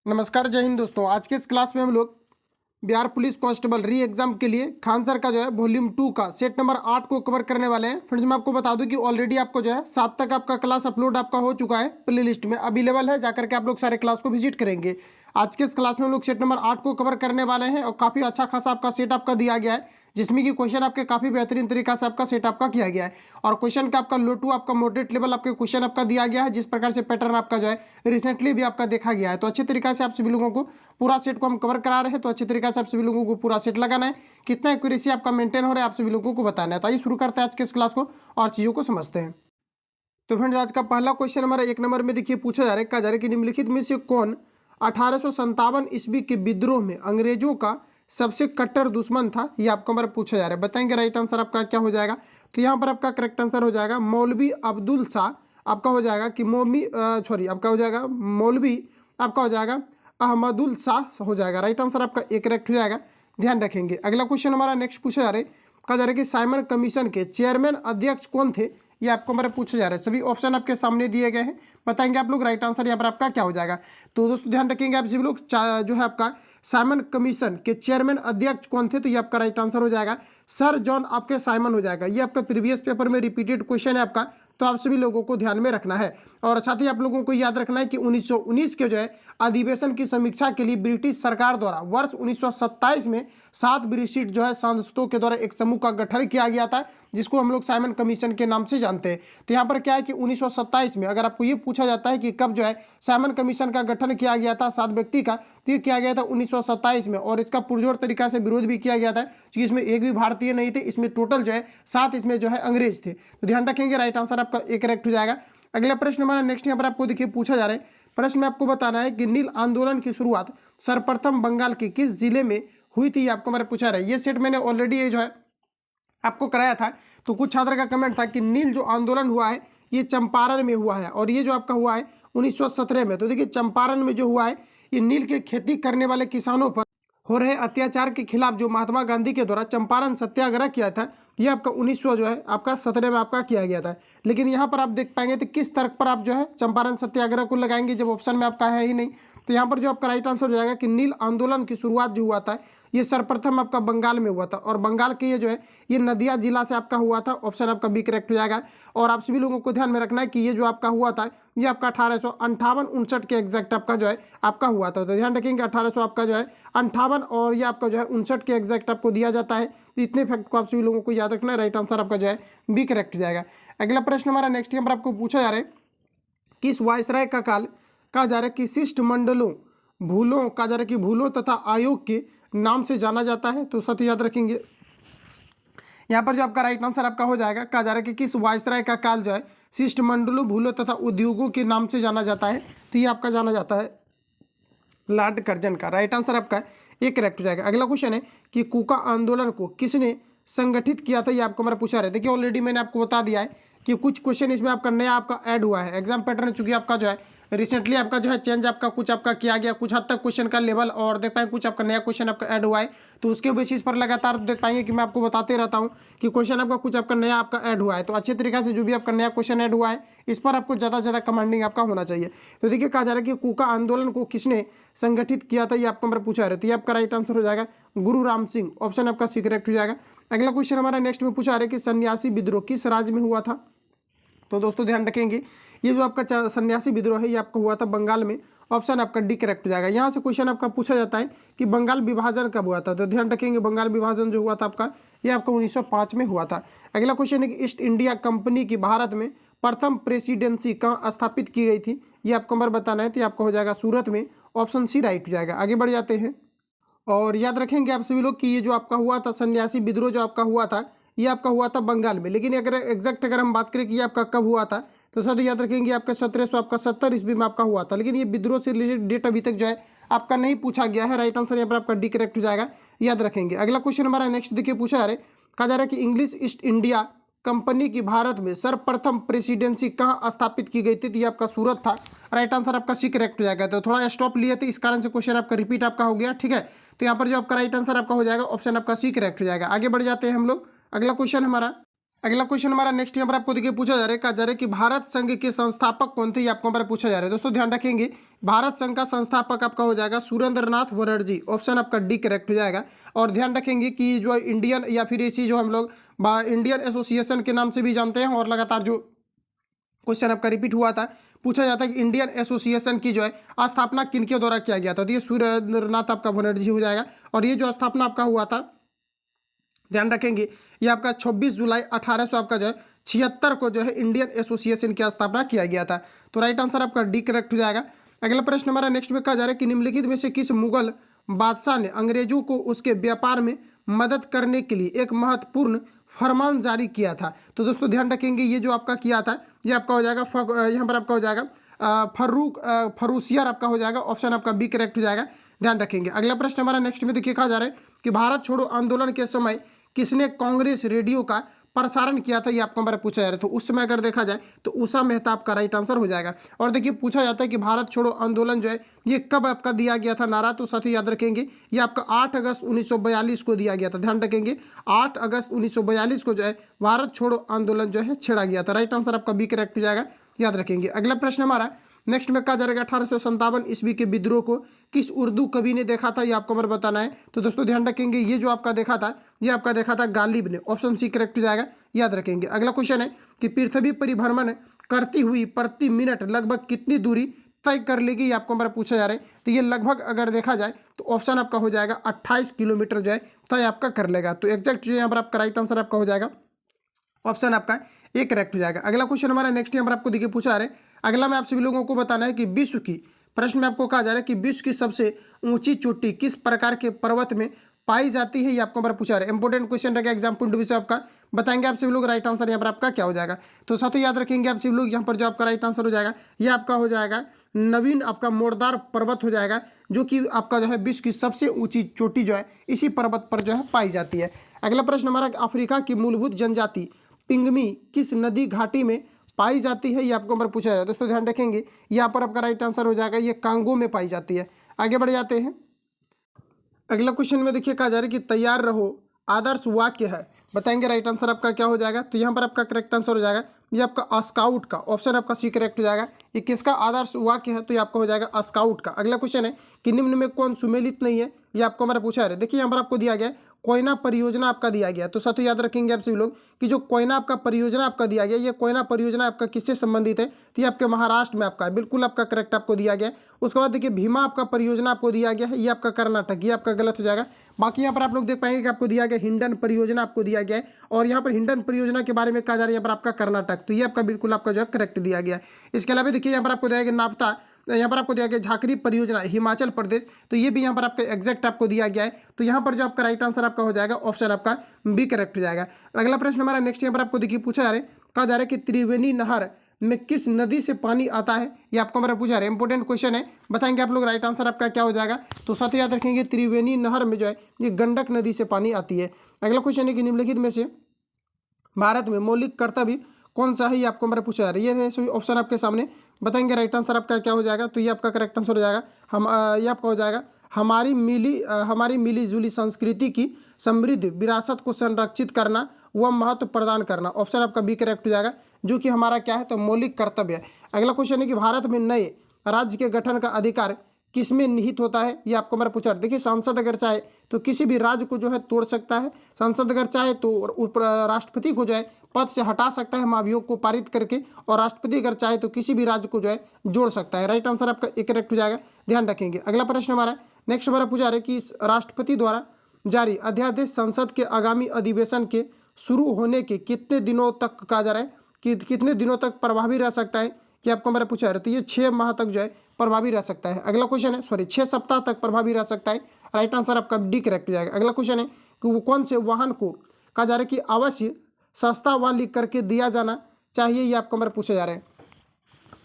नमस्कार, जय हिंद दोस्तों। आज के इस क्लास में हम लोग बिहार पुलिस कांस्टेबल री एग्जाम के लिए खान सर का जो है वॉल्यूम 2 का सेट नंबर 8 को कवर करने वाले हैं। फ्रेंड्स, मैं आपको बता दूं कि ऑलरेडी आपको जो है 7 तक आपका क्लास अपलोड आपका हो चुका है, प्ले लिस्ट में अवेलेबल है, जाकर के आप लोग सारे क्लास को विजिट करेंगे। आज के इस क्लास में हम लोग सेट नंबर 8 को कवर करने वाले हैं और काफ़ी अच्छा खासा आपका सेट आपका दिया गया है, जिसमें कि क्वेश्चन आपके काफ़ी बेहतरीन तरीका से आपका सेट आपका किया गया है और क्वेश्चन का आपका लो टू आपका मॉडरेट लेवल आपके क्वेश्चन आपका दिया गया है, जिस प्रकार से पैटर्न आपका जो है रिसेंटली भी आपका देखा गया है। तो अच्छे तरीके से आप सभी लोगों को पूरा सेट को हम कवर करा रहे हैं, तो अच्छे तरीके से आप सभी लोगों को पूरा सेट लगाना है, कितना एक्यूरेसी आपका मेंटेन हो रहा है आप सभी लोगों को बताना है। तो आइए शुरू करते हैं आज के इस क्लास को और चीज़ों को समझते हैं। तो फ्रेंड्स, आज का पहला क्वेश्चन हमारा 1 नंबर में देखिए पूछा जा रहा है, कहा जा रहा है कि निम्नलिखित में से कौन 1857 ईस्वी के विद्रोह में अंग्रेजों का सबसे कट्टर दुश्मन था, ये आपको हमारा पूछा जा रहा है। बताएंगे राइट आंसर आपका क्या हो जाएगा। तो यहाँ पर आपका करेक्ट आंसर हो जाएगा मौलवी अब्दुल शाह, आपका हो जाएगा कि आपका हो जाएगा मौलवी, आपका हो जाएगा अहमदुल शाह हो जाएगा। राइट आंसर आपका एक करेक्ट हो जाएगा, ध्यान रखेंगे। अगला क्वेश्चन हमारा नेक्स्ट पूछा जा रहा है, कहा जा रहा है कि साइमन कमीशन के चेयरमैन अध्यक्ष कौन थे, ये आपको हमारा पूछा जा रहा है। सभी ऑप्शन आपके सामने दिए गए हैं, बताएंगे आप लोग राइट आंसर यहाँ पर आपका क्या हो जाएगा। तो दोस्तों ध्यान रखेंगे आप सभी लोग, जो है आपका साइमन कमीशन के चेयरमैन अध्यक्ष कौन थे, तो ये आपका राइट आंसर हो जाएगा सर जॉन आपके साइमन हो जाएगा। ये आपका प्रीवियस पेपर में रिपीटेड क्वेश्चन है आपका, तो आप सभी लोगों को ध्यान में रखना है। और साथ ही आप लोगों को याद रखना है कि 1919 के जो है अधिवेशन की समीक्षा के लिए ब्रिटिश सरकार द्वारा वर्ष 1927 में 7 ब्रिटिश जो है सांसदों के द्वारा एक समूह का गठन किया गया था, जिसको हम लोग साइमन कमीशन के नाम से जानते हैं। तो यहाँ पर क्या है कि 1927 में अगर आपको ये पूछा जाता है कि कब जो है साइमन कमीशन का गठन किया गया था 7 व्यक्ति का, तो ये किया गया था 1927 में, और इसका पुरजोर तरीका से विरोध भी किया गया था, क्योंकि इसमें एक भी भारतीय नहीं थे, इसमें टोटल जो है 7 इसमें जो है अंग्रेज थे। तो ध्यान रखेंगे, राइट आंसर आपका एक करेक्ट हो जाएगा। अगला प्रश्न हमारा नेक्स्ट यहाँ पर आपको देखिए पूछा जा रहा है, प्रश्न में आपको बताना है कि नील आंदोलन की शुरुआत सर्वप्रथम बंगाल के किस जिले में हुई थी, आपको हमारे पूछा रहा है। ये सेट मैंने ऑलरेडी ये जो है आपको कराया था, तो कुछ छात्र का कमेंट था कि नील जो आंदोलन हुआ है ये चंपारण में हुआ है, और ये जो आपका हुआ है 1917 में। तो देखिए चंपारण में जो हुआ है ये नील के खेती करने वाले किसानों पर हो रहे अत्याचार के खिलाफ जो महात्मा गांधी के द्वारा चंपारण सत्याग्रह किया था, ये आपका 1900 जो है आपका 17 में आपका किया गया था। लेकिन यहाँ पर आप देख पाएंगे तो किस तर्क पर आप जो है चंपारण सत्याग्रह को लगाएंगे, जब ऑप्शन में आपका है ही नहीं। तो यहाँ पर जो आपका राइट आंसर हो जाएगा कि नील आंदोलन की शुरुआत जो हुआ था ये सर्वप्रथम आपका बंगाल में हुआ था, और बंगाल के ये जो है ये नदिया जिला से आपका हुआ था। ऑप्शन आपका बी करेक्ट हो जाएगा। और आप सभी लोगों को ध्यान में रखना है कि ये जो आपका हुआ था ये आपका 1858-59 के एग्जैक्ट आपका जो है आपका हुआ था। तो ध्यान रखेंगे 1800 आपका जो है 58 और ये आपका जो है 59 के एग्जैक्ट आपको दिया जाता है। तो इतने फैक्ट को आप सभी लोगों को याद रखना है, राइट आंसर आपका जो है बी करेक्ट हो जाएगा। अगला प्रश्न हमारा नेक्स्ट यहाँ पर आपको पूछा जा रहा है, किस वायसराय का काल कहा जा रहा है कि शिष्टमंडलों भूलों कहा जा रहा है कि भूलों तथा आयोग के नाम से जाना जाता है। तो साथ याद रखेंगे यहाँ पर जो आपका राइट आंसर आपका हो जाएगा, कहा जा रहा है कि किस वायसराय का काल जो है शिष्टमंडलों भूलों तथा उद्योगों के नाम से जाना जाता है। तो ये आपका जाना जाता है लॉर्ड कर्जन का। राइट आंसर आपका एक करेक्ट हो जाएगा। अगला क्वेश्चन है कि कूका आंदोलन को किसने संगठित किया था, ये आपको हमारा पूछा रहे थे। देखिए ऑलरेडी मैंने आपको बता दिया है कि कुछ क्वेश्चन इसमें आपका नया आपका ऐड हुआ है। एग्जाम पैटर्न चूंकि आपका जो है रिसेंटली आपका जो है चेंज आपका कुछ आपका किया गया, कुछ हद तक क्वेश्चन का लेवल और देख पाएंगे कुछ आपका नया क्वेश्चन आपका ऐड हुआ है, तो उसके बेसिस पर लगातार देख पाएंगे कि मैं आपको बताते रहता हूं कि क्वेश्चन आपका कुछ आपका नया आपका ऐड हुआ है। तो अच्छे तरीके से जो भी आपका नया क्वेश्चन ऐड हुआ है इस पर आपको ज़्यादा से ज़्यादा कमांडिंग आपका होना चाहिए। तो देखिए कहा जा रहा है कि कूका आंदोलन को किसने संगठित किया था, ये आपको हमारा पूछा रहे, तो ये आपका राइट आंसर हो जाएगा गुरु राम सिंह। ऑप्शन आपका सी करेक्ट हो जाएगा। अगला क्वेश्चन हमारा नेक्स्ट में पूछा रहा है कि सन्यासी विद्रोह किस राज्य में हुआ था। तो दोस्तों ध्यान रखेंगे ये जो आपका सन्यासी विद्रोह है ये आपका हुआ था बंगाल में। ऑप्शन आपका डी करेक्ट हो जाएगा। यहाँ से क्वेश्चन आपका पूछा जाता है कि बंगाल विभाजन कब हुआ था, तो ध्यान रखेंगे बंगाल विभाजन जो हुआ था आपका ये आपका 1905 में हुआ था। अगला क्वेश्चन है कि ईस्ट इंडिया कंपनी की भारत में प्रथम प्रेसिडेंसी कहाँ स्थापित की गई थी, ये आपको हमारा बताना है। तो आपका हो जाएगा सूरत में। ऑप्शन सी राइट हो जाएगा। आगे बढ़ जाते हैं और याद रखेंगे आप सभी लोग कि ये जो आपका हुआ था सन्यासी विद्रोह जो आपका हुआ था ये आपका हुआ था बंगाल में। लेकिन अगर एग्जैक्ट अगर हम बात करें कि ये आपका कब हुआ था, तो साथ याद रखेंगे आपका 1770 ईस्वी में आपका हुआ था। लेकिन ये विद्रोह से रिलेटेड डेट अभी तक जो है आपका नहीं पूछा गया है। राइट आंसर यहाँ पर आपका डी करेक्ट हो जाएगा, याद रखेंगे। अगला क्वेश्चन हमारा नेक्स्ट देखिए पूछा जा रहा है, कहा जा रहा है कि इंग्लिश ईस्ट इंडिया कंपनी की भारत में सर्वप्रथम प्रेसिडेंसी कहाँ स्थापित की गई थी, तो ये आपका सूरत था। राइट आंसर आपका सी करेक्ट हो जाएगा। तो थोड़ा स्टॉप लिए थे इस कारण से क्वेश्चन आपका रिपीट आपका हो गया, ठीक है। तो यहाँ पर जो आपका राइट आंसर आपका हो जाएगा ऑप्शन आपका सी करेक्ट हो जाएगा। आगे बढ़ जाते हैं हम लोग। अगला क्वेश्चन हमारा अगला क्वेश्चन हमारा नेक्स्ट यहाँ पर आपको देखिए पूछा जा रहा है, कहा जा रहा है कि भारत संघ के संस्थापक कौन थे, ये आपको हमारा पूछा जा रहा है। दोस्तों ध्यान रखेंगे, भारत संघ का संस्थापक आपका हो जाएगा सुरेंद्रनाथ बनर्जी, ऑप्शन आपका डी करेक्ट हो जाएगा। और ध्यान रखेंगे कि जो इंडियन या फिर इसी जो हम लोग इंडियन एसोसिएशन के नाम से भी जानते हैं, और लगातार जो क्वेश्चन आपका रिपीट हुआ था, पूछा जाता है कि इंडियन एसोसिएशन की जो है स्थापना किनके द्वारा किया गया था, तो ये सुरेंद्रनाथ आपका बनर्जी हो जाएगा। और ये जो स्थापना आपका हुआ था, ध्यान रखेंगे, ये आपका 26 जुलाई 1800 आपका जो है 76 को जो है इंडियन एसोसिएशन की स्थापना किया गया था। तो राइट आंसर आपका डी करेक्ट हो जाएगा। अगला प्रश्न हमारा नेक्स्ट में कहा जा रहा है कि निम्नलिखित में से किस मुगल बादशाह ने अंग्रेजों को उसके व्यापार में मदद करने के लिए एक महत्वपूर्ण फरमान जारी किया था। तो दोस्तों ध्यान रखेंगे, ये जो आपका किया था ये आपका हो जाएगा यहाँ पर आपका हो जाएगा फर्रुखियार आपका हो जाएगा, ऑप्शन आपका बी करेक्ट हो जाएगा। ध्यान रखेंगे। अगला प्रश्न हमारा नेक्स्ट में देखिए कहा जा रहा है कि भारत छोड़ो आंदोलन के समय किसने कांग्रेस रेडियो का प्रसारण किया था, ये आपको हमारा पूछा जा रहा है। तो उस समय अगर देखा जाए तो उषा मेहता आपका राइट आंसर हो जाएगा। और देखिए पूछा जाता है कि भारत छोड़ो आंदोलन जो है ये कब आपका दिया गया था नारा, तो साथ ही याद रखेंगे ये आपका 8 अगस्त 1942 को दिया गया था। ध्यान रखेंगे 8 अगस्त 1942 को जो है भारत छोड़ो आंदोलन जो है छेड़ा गया था। राइट आंसर आपका बी करेक्ट हो जाएगा, याद रखेंगे। अगला प्रश्न हमारा नेक्स्ट में कहा जा रहा है 1857 ईस्वी के विद्रोह को किस उर्दू कवि ने देखा था, ये आपको हमें बताना है। तो दोस्तों ध्यान रखेंगे, ये जो आपका देखा था ये आपका देखा था गालिब ने, ऑप्शन सी करेक्ट हो जाएगा, याद रखेंगे। अगला क्वेश्चन है कि पृथ्वी परिभ्रमण करती हुई प्रति मिनट लगभग कितनी दूरी तय कर लेगी, ये आपको हमारा पूछा जा रहा है। तो ये लगभग अगर देखा जाए तो ऑप्शन आपका हो जाएगा 28 किलोमीटर जो है तय आपका कर लेगा। तो एग्जैक्ट जो यहाँ पर आपका राइट आंसर आपका हो जाएगा, ऑप्शन आपका ए करेक्ट हो जाएगा। अगला क्वेश्चन हमारा नेक्स्ट यहाँ पर आपको देखिए पूछा रहे, अगला में आप सभी लोगों को बताना है कि विश्व की, प्रश्न में आपको कहा जा रहा है कि विश्व की सबसे ऊंची चोटी किस प्रकार के पर्वत में पाई जाती है, ये आपको हमारा पूछा रहा है। इंपॉर्टेंट क्वेश्चन रहेगा, एग्जाम पॉइंट ऑफ व्यू से आपका बताएंगे आप सभी लोग। राइट आंसर यहाँ पर आपका क्या हो जाएगा, तो साथ ही याद रखेंगे आप सभी लोग यहाँ पर जो आपका राइट आंसर हो जाएगा ये आपका हो जाएगा नवीन आपका मोरदार पर्वत हो जाएगा, जो कि आपका जो है विश्व की सबसे ऊंची चोटी जो है इसी पर्वत पर जो है पाई जाती है। अगला प्रश्न हमारा अफ्रीका की मूलभूत जनजाति पिंगमी किस नदी घाटी में पाई जाती है, ये आपको हमारा पूछा है। दोस्तों ध्यान रखेंगे यहाँ पर आपका राइट आंसर हो जाएगा ये कांगो में पाई जाती है। आगे बढ़ जाते हैं। अगला क्वेश्चन में देखिए कहा जा रहा है कि तैयार रहो आदर्श वाक्य है, बताएंगे राइट आंसर आपका क्या हो जाएगा। तो यहाँ पर आपका करेक्ट आंसर हो जाएगा ये आपका स्काउट का, ऑप्शन आपका सी करेक्ट हो जाएगा। ये किसका आदर्श वाक्य है, तो ये आपका हो जाएगा स्काउट का। अगला क्वेश्चन है कि निम्न में कौन सुमेलित नहीं है, ये आपको हमारा पूछा है। देखिए यहाँ पर आपको दिया गया कोयना परियोजना आपका दिया गया, तो साथ याद रखेंगे आप सभी लोग कि जो कोयना आपका परियोजना आपका दिया गया, ये कोयना परियोजना आपका किससे संबंधित है, तो ये आपके महाराष्ट्र में आपका है, बिल्कुल आपका करेक्ट आपको दिया गया। उसके बाद देखिए भीमा आपका परियोजना आपको दिया गया है, ये आपका कर्नाटक, ये आपका गलत हो जाएगा। बाकी यहाँ पर आप लोग देख पाएंगे कि आपको दिया गया हिंडन परियोजना आपको दिया गया है, और यहाँ पर हिंडन परियोजना के बारे में कहा जा रहा है यहाँ पर आपका कर्नाटक, तो ये आपका बिल्कुल आपका जो है करेक्ट दिया गया है। इसके अलावा देखिए यहाँ पर आपको दिया गया नापता, यहाँ पर आपको दिया गया झाकरी परियोजना हिमाचल प्रदेश, तो ये भी यहाँ पर आपका एग्जैक्ट आपको दिया गया है। तो यहाँ पर जो आपका राइट आंसर आपका हो जाएगा ऑप्शन आपका बी करेक्ट हो जाएगा। अगला प्रश्न हमारा नेक्स्ट यहाँ पर आपको देखिए पूछा जा रहा है, कहा जा रहा है कि त्रिवेणी नहर में किस नदी से पानी आता है, ये आपको हमारा पूछा रहा है। इंपॉर्टेंट क्वेश्चन है, बताएंगे आप लोग राइट आंसर आपका क्या हो जाएगा। तो साथ ही याद रखेंगे त्रिवेणी नहर में जो है ये गंडक नदी से पानी आती है। अगला क्वेश्चन है कि निम्नलिखित में से भारत में मौलिक कर्तव्य कौन सा है, ये आपको हमारा पूछा जा रहा है। ये है सभी ऑप्शन आपके सामने, बताएंगे राइट आंसर आपका क्या हो जाएगा। तो ये आपका करेक्ट आंसर हो जाएगा ये आपका हो जाएगा हमारी मिली जुली संस्कृति की समृद्ध विरासत को संरक्षित करना व महत्व प्रदान करना, ऑप्शन आपका बी करेक्ट हो जाएगा, जो कि हमारा क्या है तो मौलिक कर्तव्य है। अगला क्वेश्चन है कि भारत में नए राज्य के गठन का अधिकार किसमें निहित होता है, ये आपको हमारा पूछा। देखिए सांसद अगर चाहे तो किसी भी राज्य को जो है तोड़ सकता है, सांसद अगर चाहे तो राष्ट्रपति को जो है पद से हटा सकता है महाभियोग को पारित करके, और राष्ट्रपति अगर चाहे तो किसी भी राज्य को जो है जोड़ सकता है। राइट आंसर आपका एक करेक्ट हो जाएगा, ध्यान रखेंगे। अगला प्रश्न हमारा नेक्स्ट हमारा पूछा रहा है कि राष्ट्रपति द्वारा जारी अध्यादेश संसद के आगामी अधिवेशन के शुरू होने के कितने दिनों तक कहा जा रहा है कि कितने दिनों तक प्रभावी रह सकता है, कि आपको हमारा पूछा है। तो ये 6 माह तक जो है प्रभावी रह सकता है। अगला क्वेश्चन है 6 सप्ताह तक प्रभावी रह सकता है। राइट आंसर आपका डी करेक्ट हो जाएगा। अगला क्वेश्चन है कि वो कौन से वाहन को कहा जा रहा है कि अवश्य सस्ता व लिख करके दिया जाना चाहिए, ये आपको हमारा पूछा जा रहा है।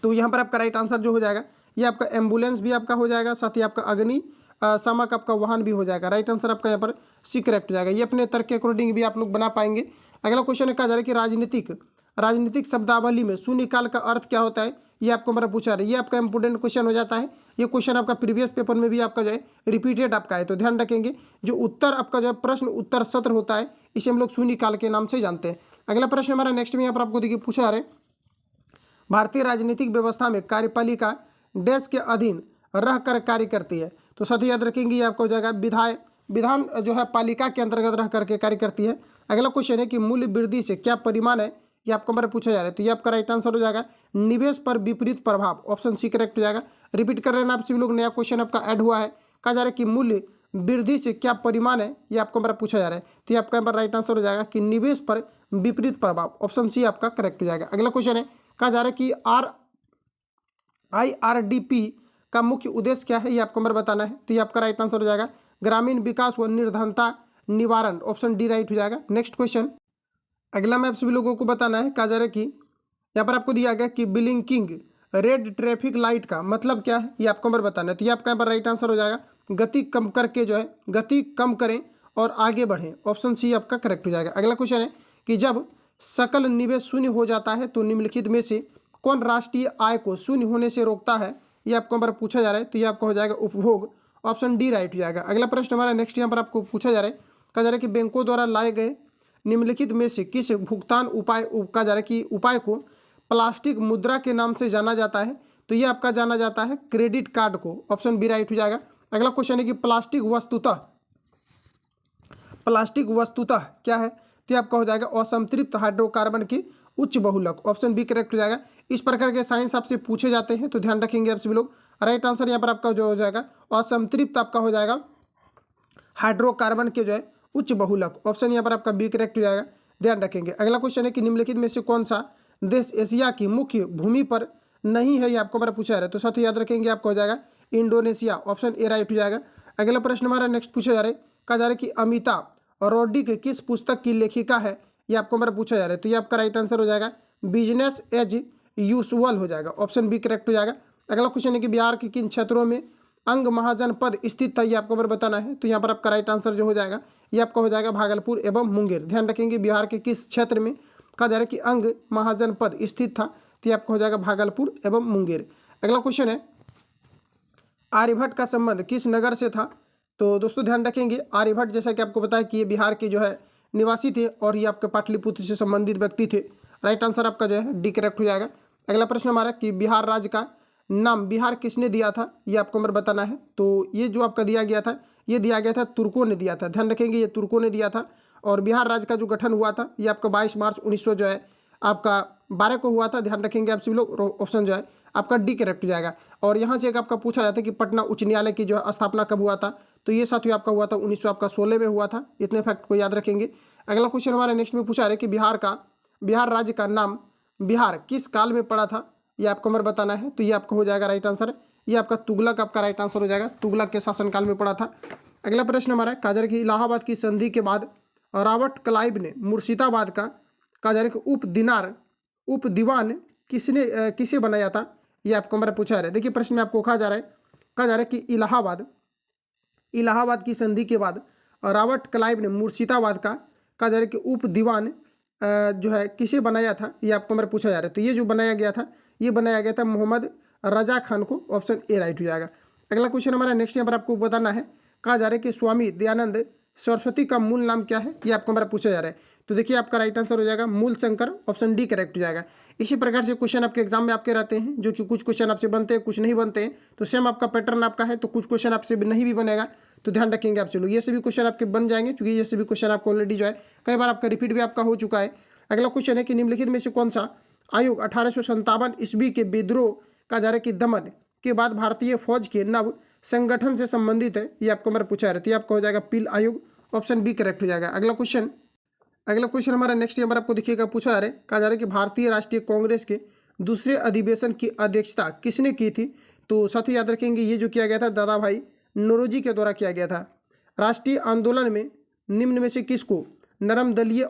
तो यहाँ पर आपका राइट आंसर जो हो जाएगा ये आपका एम्बुलेंस भी आपका हो जाएगा, साथ ही आपका अग्नि शामक आपका वाहन भी हो जाएगा। राइट आंसर आपका यहाँ पर सी करेक्ट हो जाएगा। ये अपने तर्क के अकॉर्डिंग भी आप लोग बना पाएंगे। अगला क्वेश्चन है कहा जा रहा है कि राजनीतिक शब्दावली में शून्यकाल का अर्थ क्या होता है, ये आपको हमारा पूछा रहा है। ये आपका इंपोर्टेंट क्वेश्चन हो जाता है। ये क्वेश्चन आपका प्रीवियस पेपर में भी आपका जो है रिपीटेड आपका है, तो ध्यान रखेंगे जो उत्तर आपका जो है प्रश्न उत्तर सत्र होता है इसे हम लोग शून्यकाल के नाम से जानते हैं। अगला प्रश्न हमारा नेक्स्ट में यहाँ पर आपको देखिए पूछा जा रहा है, भारतीय राजनीतिक व्यवस्था में कार्यपालिका देश के अधीन रह कर कार्य करती है। तो साथ याद रखेंगे ये आपको हो जाएगा विधान जो है पालिका के अंतर्गत रह करके कार्य करती है। अगला क्वेश्चन है कि मूल्य वृद्धि से क्या परिमाण है, ये आपको हमारे पूछा जा रहा है। तो ये आपका राइट आंसर हो जाएगा निवेश पर विपरीत प्रभाव, ऑप्शन सी करेक्ट हो जाएगा। रिपीट कर लेना आप सभी लोग, नया क्वेश्चन आपका ऐड हुआ है। कहा जा रहा है कि मूल्य वृद्धि से क्या परिमाण है, ये आपको हमारा पूछा जा रहा है। तो ये आपका राइट आंसर हो जाएगा कि निवेश पर विपरीत प्रभाव, ऑप्शन सी आपका करेक्ट हो जाएगा। अगला क्वेश्चन है, कहा जा रहा है कि IRDP का मुख्य उद्देश्य क्या है, ये आपको हमारा बताना है। तो ये आपका राइट आंसर हो जाएगा ग्रामीण विकास व निर्धनता निवारण, ऑप्शन डी राइट हो जाएगा। नेक्स्ट क्वेश्चन अगला में आप सभी लोगों को बताना है। कहा जा रहा है कि यहाँ पर आपको दिया गया कि ब्लिंकिंग रेड ट्रैफिक लाइट का मतलब क्या है, ये आपको हमारा बताना है। तो ये आपका यहाँ पर राइट आंसर हो जाएगा गति कम करके जो है गति कम करें और आगे बढ़ें, ऑप्शन सी आपका करेक्ट हो जाएगा। अगला क्वेश्चन है कि जब सकल निवेश शून्य हो जाता है तो निम्नलिखित में से कौन राष्ट्रीय आय को शून्य होने से रोकता है, ये आपको हमारा पूछा जा रहा है। तो ये आपका हो जाएगा उपभोग, ऑप्शन डी राइट हो जाएगा। अगला प्रश्न हमारा नेक्स्ट यहाँ पर आपको पूछा जा रहा है। कहा जा रहा है कि बैंकों द्वारा लाए गए निम्नलिखित में से किस भुगतान उपाय, कहा जा रहा है कि उपाय को प्लास्टिक मुद्रा के नाम से जाना जाता है। तो ये आपका जाना जाता है क्रेडिट कार्ड को, ऑप्शन बी राइट हो जाएगा। अगला क्वेश्चन है कि प्लास्टिक वस्तुतः क्या है, तो ये आपका हो जाएगा असंतृप्त हाइड्रोकार्बन के उच्च बहुलक, ऑप्शन बी करेक्ट हो जाएगा। इस प्रकार के साइंस आपसे पूछे जाते हैं तो ध्यान रखेंगे आप सभी लोग। राइट आंसर यहाँ पर आपका जो हो जाएगा असंतृप्त आपका हो जाएगा हाइड्रोकार्बन के जो है उच्च बहुलक, ऑप्शन यहाँ पर आपका बी करेक्ट हो जाएगा, ध्यान रखेंगे। अगला क्वेश्चन है कि निम्नलिखित में से कौन सा देश एशिया की मुख्य भूमि पर नहीं है, ये आपको हमारा पूछा जा रहा है। तो साथ ही याद रखेंगे आपको हो जाएगा इंडोनेशिया, ऑप्शन ए राइट हो जाएगा। अगला प्रश्न हमारा नेक्स्ट पूछा जा रहा है। कहा जा रहा है कि अमिता रोड्रिक किस पुस्तक की लेखिका है, ये आपको हमारा पूछा जा रहा है। तो ये आपका राइट आंसर हो जाएगा बिजनेस एज यूजुअल हो जाएगा, ऑप्शन बी करेक्ट हो जाएगा। अगला क्वेश्चन है कि बिहार के किन क्षेत्रों में अंग महाजनपद स्थित था, ये आपको हमारा बताना है। तो यहाँ पर आपका राइट आंसर जो हो जाएगा ये आपका हो जाएगा भागलपुर एवं मुंगेर, ध्यान रखेंगे बिहार के किस क्षेत्र में कहा जा रहा है कि अंग महाजनपद स्थित था, तो ये आपका हो जाएगा भागलपुर एवं मुंगेर। अगला क्वेश्चन है आर्यभट्ट का संबंध किस नगर से था। तो दोस्तों ध्यान रखेंगे आर्यभट्ट जैसा कि आपको पता है कि ये बिहार के जो है निवासी थे और ये आपके पाटलिपुत्र से संबंधित व्यक्ति थे। राइट आंसर आपका जो है डी करेक्ट हो जाएगा। अगला प्रश्न हमारा कि बिहार राज्य का नाम बिहार किसने दिया था, ये आपको हमें बताना है। तो ये जो आपका दिया गया था ये दिया गया था तुर्कों ने दिया था, ध्यान रखेंगे ये तुर्कों ने दिया था। और बिहार राज्य का जो गठन हुआ था ये आपका 22 मार्च 1900 जो है आपका 12 को हुआ था, ध्यान रखेंगे आप सभी लोग, ऑप्शन जो है आपका डी करेक्ट हो जाएगा। और यहाँ से एक आपका पूछा जाता है कि पटना उच्च न्यायालय की जो है स्थापना कब हुआ था, तो ये साथियों आपका हुआ था 1916 में हुआ था, इतने फैक्ट को याद रखेंगे। अगला क्वेश्चन हमारा नेक्स्ट में पूछा है कि बिहार राज्य का नाम बिहार किस काल में पड़ा था, ये आपको हमें बताना है। तो ये आपका हो जाएगा राइट आंसर, ये आपका तुगलक आपका राइट आंसर हो जाएगा, तुगलक के शासनकाल में पड़ा था। अगला प्रश्न हमारा काजर की इलाहाबाद की संधि के बाद रॉबर्ट क्लाइव ने मुर्शिदाबाद का काजर के उप दीवान किसे बनाया था, ये आपको हमारा पूछा है। देखिए प्रश्न में आपको कहा जा रहा है कि इलाहाबाद की संधि के बाद रॉबर्ट क्लाइव ने मुर्शिदाबाद का कहा जा रहा है कि उप दीवान जो है किसे बनाया था, ये आपको हमारा पूछा जा रहा है। तो ये जो बनाया गया था ये बनाया गया था मोहम्मद रजा खान को, ऑप्शन ए राइट हो जाएगा। अगला क्वेश्चन हमारा नेक्स्ट यहाँ पर आपको बताना है। कहा जा रहा है कि स्वामी दयानंद सरस्वती का मूल नाम क्या है, ये आपको हमारा पूछा जा रहा है। तो देखिए आपका राइट आंसर हो जाएगा मूल शंकर, ऑप्शन डी करेक्ट हो जाएगा। इसी प्रकार से क्वेश्चन आपके एग्जाम में आपके रहते हैं, जो कि कुछ क्वेश्चन आपसे बनते हैं कुछ नहीं बनते हैं। तो सेम आपका पैटर्न आपका है, तो कुछ क्वेश्चन आपसे नहीं भी बनेगा, तो ध्यान रखेंगे आप चलो ये सभी क्वेश्चन आपके बन जाएंगे, क्योंकि ये सभी क्वेश्चन आपको ऑलरेडी जो है कई बार आपका रिपीट भी आपका हो चुका है। अगला क्वेश्चन है कि निम्नलिखित में से कौन सा आयोग 1857 ईस्वी के विद्रोह का जा रहा है कि दमन के बाद भारतीय फौज के नव संगठन से संबंधित है, ये आपको मेरा पूछा है। तो ये आपका हो जाएगा पील आयोग, ऑप्शन बी करेक्ट हो जाएगा। अगला क्वेश्चन हमारा नेक्स्ट यहाँ पर आपको देखिएगा पूछा जा रहा है। कहा जा रहा है कि भारतीय राष्ट्रीय कांग्रेस के दूसरे अधिवेशन की अध्यक्षता किसने की थी। तो साथ ही याद रखेंगे ये जो किया गया था दादा भाई नौरोजी के द्वारा किया गया था। राष्ट्रीय आंदोलन में निम्न में से किसको नरमदरीय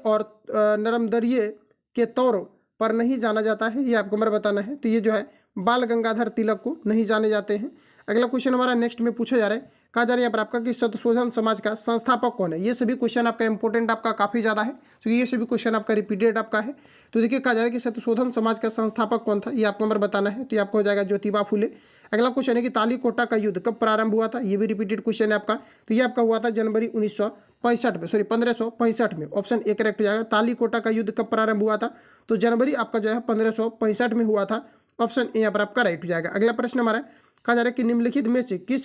के तौर पर नहीं जाना जाता है, ये आपको मेरा बताना है। तो ये जो है बाल गंगाधर तिलक को नहीं जाने जाते हैं। अगला क्वेश्चन हमारा नेक्स्ट में पूछा जा रहा है। कहा जा रहा है यहाँ पर आपका कि शतशोधन समाज का संस्थापक कौन है। ये सभी क्वेश्चन आपका इंपॉर्टेंट आपका काफ़ी ज़्यादा है, क्योंकि ये सभी क्वेश्चन आपका रिपीटेड आपका है। तो देखिए कहा जा रहा है कि शतशोधन समाज का संस्थापक कौन था, ये आपको नंबर बताना है। तो ये आपको हो जाएगा ज्योतिबा फुले। अगला क्वेश्चन है कि तालीकोटा का युद्ध कब प्रारंभ हुआ था, ये भी रिपीटेड क्वेश्चन है आपका। तो ये आपका हुआ था जनवरी 19 1565 में, सॉरी 1565 में, ऑप्शन ए करेक्ट हो जाएगा। तालीकोटा का युद्ध कब प्रारंभ हुआ था? तो जनवरी आपका जो है 1565 में हुआ था, ऑप्शन ए यहाँ पर आपका राइट हो जाएगा। अगला प्रश्न हमारा कहा जा रहा है कि निम्नलिखित में से किस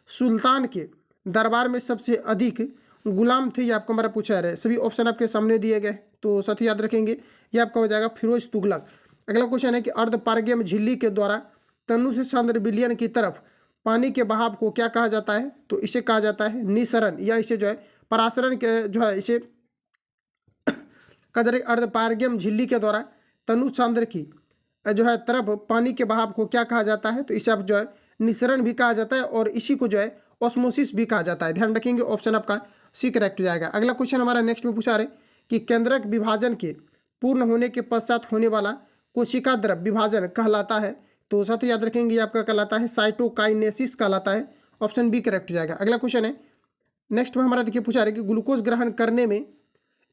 सुल्तान के दरबार में सबसे अधिक गुलाम थे? ये आपको हमारा पूछा जा रहा है। सभी ऑप्शन आपके सामने दिए गए, तो साथ ही याद रखेंगे ये आपका हो जाएगा फिरोज तुगलक। अगला क्वेश्चन है कि अर्धपारगम झिल्ली के द्वारा तनु से सांद्रविलियन की तरफ पानी के बहाव को क्या कहा जाता है? तो इसे कहा जाता है निसरण, या इसे जो है परासरण के जो है इसे कहा जा रहा है। अर्धपारगम झिल्ली के द्वारा तनु सांद्र की जो है तरफ पानी के बहाव को क्या कहा जाता है? तो इसे आप जो है निसरण भी कहा जाता है और इसी को जो है ऑस्मोसिस भी कहा जाता है। ध्यान रखेंगे, ऑप्शन आपका सी करेक्ट हो जाएगा। अगला क्वेश्चन हमारा नेक्स्ट में पूछा रहे कि केंद्रक विभाजन के पूर्ण होने के पश्चात होने वाला कोशिका द्रव विभाजन कहलाता है? तो साथ ही याद रखेंगे ये आपका कहलाता है साइटोकाइनेसिस कहलाता है, ऑप्शन बी करेक्ट हो जाएगा। अगला क्वेश्चन है नेक्स्ट में हमारा देखिए पूछा रहे कि ग्लूकोज ग्रहण करने में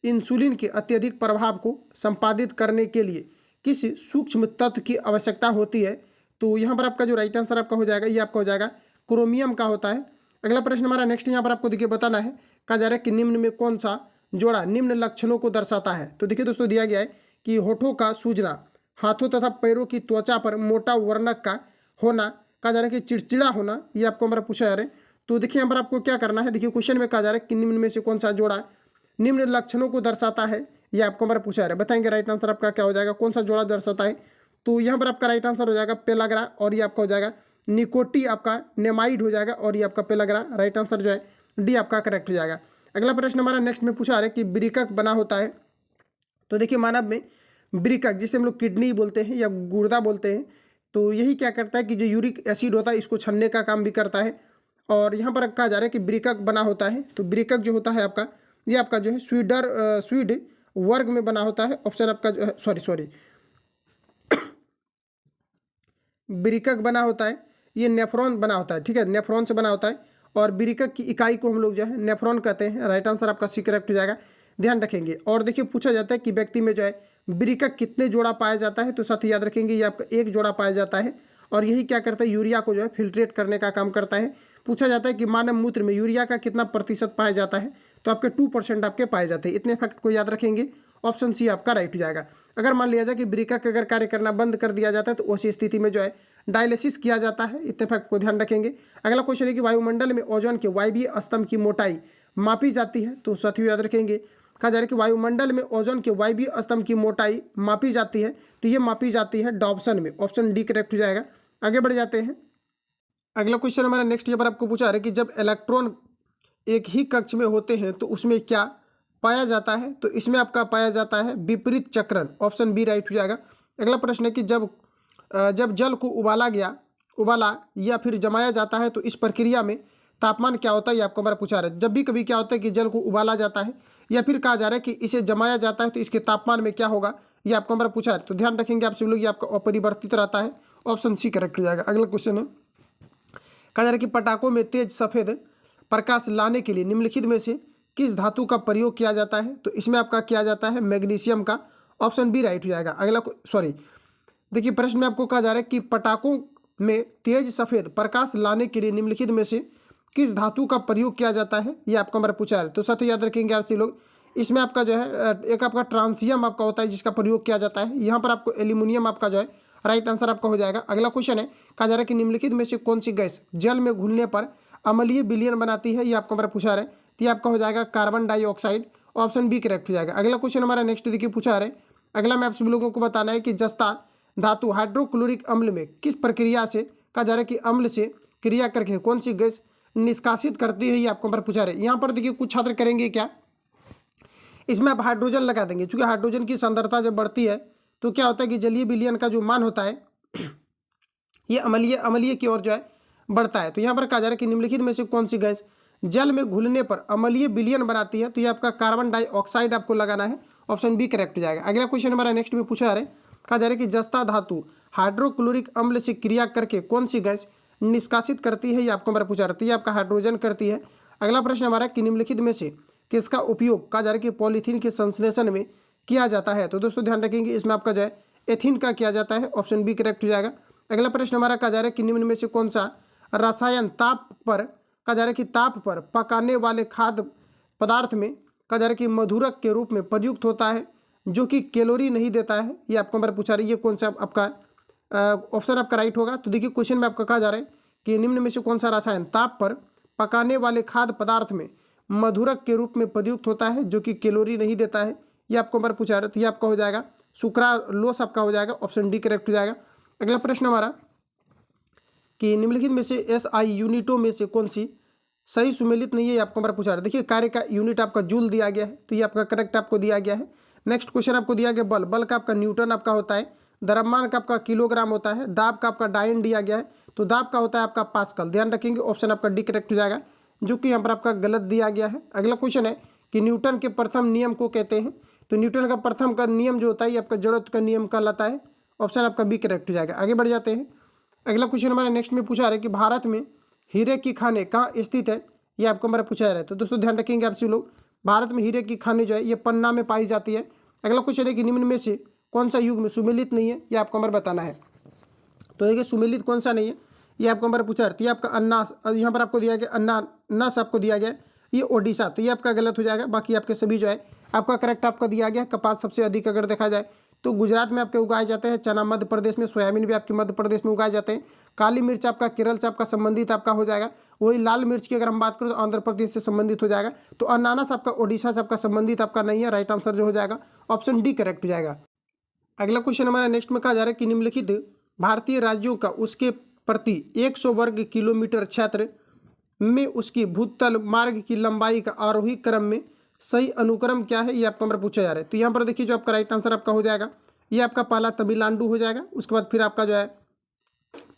इंसुलिन के अत्यधिक प्रभाव को संपादित करने के लिए किस सूक्ष्म तत्व की आवश्यकता होती है? तो यहाँ पर आपका जो राइट आंसर आपका हो जाएगा ये आपका हो जाएगा क्रोमियम का होता है। अगला प्रश्न हमारा नेक्स्ट यहाँ पर आपको देखिए बताना है, कहा जा रहा है कि निम्न में कौन सा जोड़ा निम्न लक्षणों को दर्शाता है? तो देखिए दोस्तों दिया गया है कि होठों का सूजना, हाथों तथा पैरों की त्वचा पर मोटा वर्णक का होना, कहा जा रहा है कि चिड़चिड़ा होना, ये आपको हमारा पूछा जा रहा है। तो देखिए यहाँ पर आपको क्या करना है, देखिए क्वेश्चन में कहा जा रहा है कि निम्न में से कौन सा जोड़ा निम्न लक्षणों को दर्शाता है, ये आपको हमारा पूछा जा रहा है। बताएंगे राइट आंसर आपका क्या हो जाएगा, कौन सा जोड़ा दर्शाता है? तो यहाँ पर आपका राइट आंसर हो जाएगा पेलाग्रा, और ये आपका हो जाएगा निकोटी आपका नेमाइड हो जाएगा, और ये आपका पेलाग्रा। राइट आंसर जो है डी आपका करेक्ट हो जाएगा। अगला प्रश्न हमारा नेक्स्ट में पूछा है कि ब्रिकक बना होता है। तो देखिए मानव में ब्रिकक जिसे हम लोग किडनी बोलते हैं या गुर्दा बोलते हैं, तो यही क्या करता है कि जो यूरिक एसिड होता है इसको छानने का काम भी करता है। और यहाँ पर कहा जा रहा है कि ब्रिकक बना होता है। तो ब्रिकक जो होता है आपका ये आपका जो है स्वीड वर्ग में बना होता है। ऑप्शन आपका जो है सॉरी ब्रिकक बना होता है, ये नेफ्रॉन बना होता है, ठीक है, नेफ्रॉन से बना होता है। और ब्रिकक की इकाई को हम लोग जो है नेफ्रॉन कहते हैं। राइट आंसर आपका सी करेक्ट हो जाएगा, ध्यान रखेंगे। और देखिए पूछा जाता है कि व्यक्ति में जो है ब्रिकक कितने जोड़ा पाया जाता है? तो साथ ही याद रखेंगे ये आपका एक जोड़ा पाया जाता है, और यही क्या करता है यूरिया को जो है फिल्ट्रेट करने का काम करता है। पूछा जाता है कि मानव मूत्र में यूरिया का कितना प्रतिशत पाया जाता है? तो आपके 2% आपके पाए जाते हैं। इतने फैक्ट को याद रखेंगे, ऑप्शन सी आपका राइट हो जाएगा। अगर मान लिया जाए कि ब्रिकक अगर कार्य करना बंद कर दिया जाता है तो उसी स्थिति में जो है डायलिसिस किया जाता है। इतने फैक्ट को ध्यान रखेंगे। अगला क्वेश्चन है कि वायुमंडल में ओजोन के वायवीय स्तंभ की मोटाई मापी जाती है? तो साथियों याद रखेंगे कहा जा रहा है कि वायुमंडल में ओजोन के वायवीय स्तंभ की मोटाई मापी जाती है, तो ये मापी जाती है डॉप्सन में, ऑप्शन डी करेक्ट हो जाएगा। आगे बढ़ जाते हैं। अगला क्वेश्चन हमारा नेक्स्ट यहाँ पर आपको पूछा है कि जब इलेक्ट्रॉन एक ही कक्ष में होते हैं तो उसमें क्या पाया जाता है? तो इसमें आपका पाया जाता है विपरीत चक्रण, ऑप्शन बी राइट हो जाएगा। अगला प्रश्न है कि जब जल को उबाला या फिर जमाया जाता है तो इस प्रक्रिया में तापमान क्या होता है? ये आपको हमारा पूछा रहा है। जब भी कभी क्या होता है कि जल को उबाला जाता है या फिर कहा जा रहा है कि इसे जमाया जाता है तो इसके तापमान में क्या होगा? ये आपको हमारा पूछा है। तो ध्यान रखेंगे आप सभी लोग, ये आपका अपरिवर्तित रहता है, ऑप्शन सी करेक्ट हो जाएगा। अगला क्वेश्चन है कहा जा रहा है कि पटाखों में तेज सफेद प्रकाश लाने के लिए निम्नलिखित में से किस धातु का प्रयोग किया जाता है? तो इसमें आपका किया जाता है मैग्नीशियम का, ऑप्शन बी राइट हो जाएगा। अगला देखिए प्रश्न में आपको कहा जा रहा है कि पटाखों में तेज सफेद प्रकाश लाने के लिए निम्नलिखित में से किस धातु का प्रयोग किया जाता है? ये आपको हमारा पूछा है। तो साथ ही याद रखेंगे आप सभी लोग, इसमें आपका जो है एक आपका ट्रांसियम आपका होता है जिसका प्रयोग किया जाता है। यहाँ पर आपको एल्यूमिनियम आपका जो है राइट आंसर आपका हो जाएगा। अगला क्वेश्चन है कहा जा रहा है कि निम्नलिखित में से कौन सी गैस जल में घुलने पर अम्लीय विलयन बनाती है? ये आपको हमारा पूछा रहा है। तो ये आपका हो जाएगा carbon dioxide, option b correct हो जाएगा। अगला क्वेश्चन हमारा नेक्स्ट देखिए पूछा रहा है। अगला मैं आप सभी लोगों को बताना है कि जस्ता धातु हाइड्रोक्लोरिक अम्ल में किस प्रक्रिया से कहा जा रहा है कि अम्ल से क्रिया करके कौन सी गैस निष्कासित करती है? ये आपको हमारा पूछा रहे। यहाँ पर देखिए कुछ छात्र करेंगे क्या, इसमें आप हाइड्रोजन लगा देंगे, क्योंकि हाइड्रोजन की सांद्रता जब बढ़ती है तो क्या होता है कि जलीय विलयन का जो मान होता है ये अम्लीय की ओर जो है बढ़ता है। तो यहाँ पर कहा जा रहा है कि निम्नलिखित में से कौन सी गैस जल में घुलने पर अम्लीय विलयन बनाती है? तो ये आपका कार्बन डाइऑक्साइड आपको लगाना है, ऑप्शन बी करेक्ट हो जाएगा। अगला क्वेश्चन हमारा नेक्स्ट में पूछा जा रहा है, कहा जा रहा है कि जस्ता धातु हाइड्रोक्लोरिक अम्ल से क्रिया करके कौन सी गैस निष्कासित करती है? ये आपको हमारा पूछा रहती है, आपका हाइड्रोजन करती है। अगला प्रश्न हमारा कि निम्नलिखित में से किसका उपयोग कहा जा रहा है कि पॉलीथीन के संश्लेषण में किया जाता है? तो दोस्तों ध्यान रखेंगे इसमें आपका जो है एथीन का किया जाता है, ऑप्शन बी करेक्ट हो जाएगा। अगला प्रश्न हमारा कहा जा रहा है कि निम्न में से कौन सा रसायन ताप पर कहा जा रहा है कि ताप पर पकाने वाले पदार्थ में कहा जा रहा है कि मधुरक के रूप में प्रयुक्त होता है जो कि कैलोरी नहीं देता है। ये आपको हमारा पूछा रहा है, ये कौन सा आपका ऑप्शन आपका राइट होगा। तो देखिए क्वेश्चन में आपका कहा जा रहा है कि निम्न में से कौन सा रसायन ताप पर पकाने वाले खाद्य पदार्थ में मधुरक के रूप में प्रयुक्त होता है जो कि कैलोरी नहीं देता है। ये आपको हमारा पूछा रहा है, तो ये आपका हो जाएगा सुक्रालोस आपका हो जाएगा, ऑप्शन डी करेक्ट हो जाएगा। अगला प्रश्न हमारा कि निम्नलिखित में से SI यूनिटों में से कौन सी सही सुमेलित नहीं है। ये आपको हमारा पूछा रहा है। देखिए कार्य का यूनिट आपका जूल दिया गया है, तो ये आपका करेक्ट आपको दिया गया है। नेक्स्ट क्वेश्चन आपको दिया गया बल का आपका न्यूटन आपका होता है, द्रव्यमान का आपका किलोग्राम होता है, दाब का आपका डायन दिया गया है, तो दाब का होता है आपका पास्कल। ध्यान रखेंगे ऑप्शन आपका डी करेक्ट हो जाएगा, जो कि यहाँ पर आपका गलत दिया गया है। अगला क्वेश्चन है कि न्यूटन के प्रथम नियम को कहते हैं। तो न्यूटन का प्रथम का नियम जो होता है ये आपका जड़त्व का नियम कहलाता है, ऑप्शन आपका बी करेक्ट हो जाएगा। आगे बढ़ जाते हैं। अगला क्वेश्चन हमारा नेक्स्ट में पूछा रहा है कि भारत में हीरे की खानें कहाँ स्थित है। ये आपको हमारा पूछा रहा है। तो दोस्तों ध्यान रखेंगे आपसे लोग, भारत में हीरे की खानें जो है ये पन्ना में पाई जाती है। अगला क्वेश्चन है कि निम्न में से कौन सा युग में सुमेलित नहीं है, ये आपको हमारा बताना है। तो देखिए सुमेलित कौन सा नहीं है, ये आपको हमारा पूछा रहा है। आपका अन्नास, यहाँ पर आपको दिया गया अन्नास आपको दिया गया, ये ओडिशा, तो ये आपका गलत हो जाएगा। बाकी आपके सभी जो है आपका करेक्ट आपका दिया गया। कपास सबसे अधिक अगर देखा जाए तो गुजरात में आपके उगाए जाते हैं, चना मध्य प्रदेश में, सोयाबीन भी आपके मध्य प्रदेश में उगाए जाते हैं, काली मिर्च आपका केरल से आपका संबंधित आपका हो जाएगा। वही लाल मिर्च की अगर हम बात करें तो आंध्र प्रदेश से संबंधित हो जाएगा। तो अनानास आपका ओडिशा से आपका संबंधित आपका नहीं है, राइट आंसर जो हो जाएगा ऑप्शन डी करेक्ट हो जाएगा। अगला क्वेश्चन हमारा नेक्स्ट में कहा जा रहा है कि निम्नलिखित भारतीय राज्यों का उसके प्रति 100 वर्ग किलोमीटर क्षेत्र में उसकी भूतल मार्ग की लंबाई का आरोही क्रम में सही अनुक्रम क्या है, ये आपको हमारा पूछा जा रहा है। तो यहाँ पर देखिए जो आपका राइट आंसर आपका हो जाएगा, ये आपका पहला तमिलनाडु हो जाएगा, उसके बाद फिर आपका जो है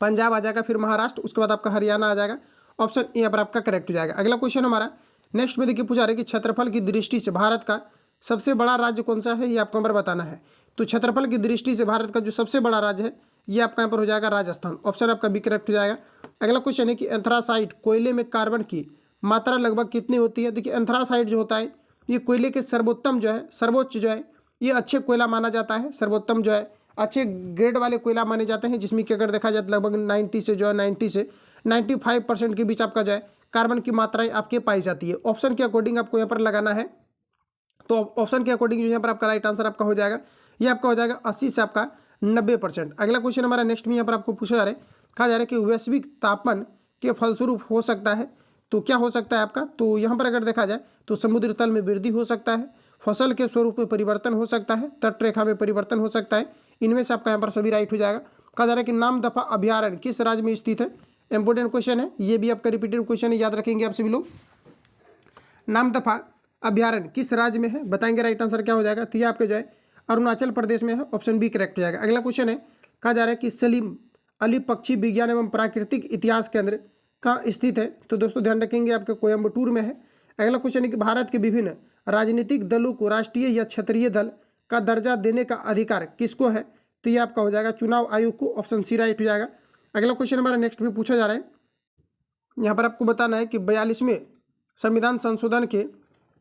पंजाब आ जाएगा, फिर महाराष्ट्र, उसके बाद आपका हरियाणा आ जाएगा, ऑप्शन ए यहाँ पर आपका करेक्ट हो जाएगा। अगला क्वेश्चन हमारा नेक्स्ट में देखिए पूछा रहा है कि क्षेत्रफल की दृष्टि से भारत का सबसे बड़ा राज्य कौन सा है, ये आपको हमारा बताना है। तो क्षेत्रफल की दृष्टि से भारत का जो सबसे बड़ा राज्य है ये आपका यहाँ पर हो जाएगा राजस्थान, ऑप्शन आपका बी करेक्ट हो जाएगा। अगला क्वेश्चन है कि एंथ्रासाइट कोयले में कार्बन की मात्रा लगभग कितनी होती है। देखिए एंथ्रासाइट जो होता है ये कोयले के सर्वोत्तम जो है, सर्वोच्च जो है, ये अच्छे कोयला माना जाता है, सर्वोत्तम जो है अच्छे ग्रेड वाले कोयला माने जाते हैं, जिसमें कि अगर देखा जाए लगभग 90 से 95% के बीच आपका जो है कार्बन की मात्राएं आपके पाई जाती है। ऑप्शन के अकॉर्डिंग आपको यहाँ पर लगाना है, तो ऑप्शन के अकॉर्डिंग जो यहाँ पर आपका राइट आंसर आपका हो जाएगा, ये आपका हो जाएगा 80 से आपका 90%। अगला क्वेश्चन हमारा नेक्स्ट में यहाँ पर आपको पूछा जा रहा है, कहा जा रहा है कि वैश्विक तापमान के फलस्वरूप हो सकता है, तो क्या हो सकता है आपका। तो यहाँ पर अगर देखा जाए तो समुद्र तल में वृद्धि हो सकता है, फसल के स्वरूप में परिवर्तन हो सकता है, तटरेखा में परिवर्तन हो सकता है, इनमें से आपका यहाँ पर सभी राइट हो जाएगा। कहा जा रहा है कि नामदफा अभ्यारण्य किस राज्य में स्थित है, इंपोर्टेंट क्वेश्चन है, ये भी आपका रिपीटेड क्वेश्चन है, याद रखेंगे आप सभी लोग। नामदफा अभ्यारण्य किस राज्य में है, बताएंगे राइट आंसर क्या हो जाएगा। तो ये आपके जो है अरुणाचल प्रदेश में है, ऑप्शन बी करेक्ट हो जाएगा। अगला क्वेश्चन है, कहा जा रहा है कि सलीम अली पक्षी विज्ञान एवं प्राकृतिक इतिहास केंद्र कहाँ स्थित है। तो दोस्तों ध्यान रखेंगे आपके कोयम्बटूर में है। अगला क्वेश्चन है कि भारत के विभिन्न राजनीतिक दलों को राष्ट्रीय या क्षेत्रीय दल का दर्जा देने का अधिकार किसको है। तो ये आपका हो जाएगा चुनाव आयोग को, ऑप्शन सी राइट हो जाएगा। अगला क्वेश्चन हमारा नेक्स्ट में पूछा जा रहा है, यहाँ पर आपको बताना है कि 42वें संविधान संशोधन के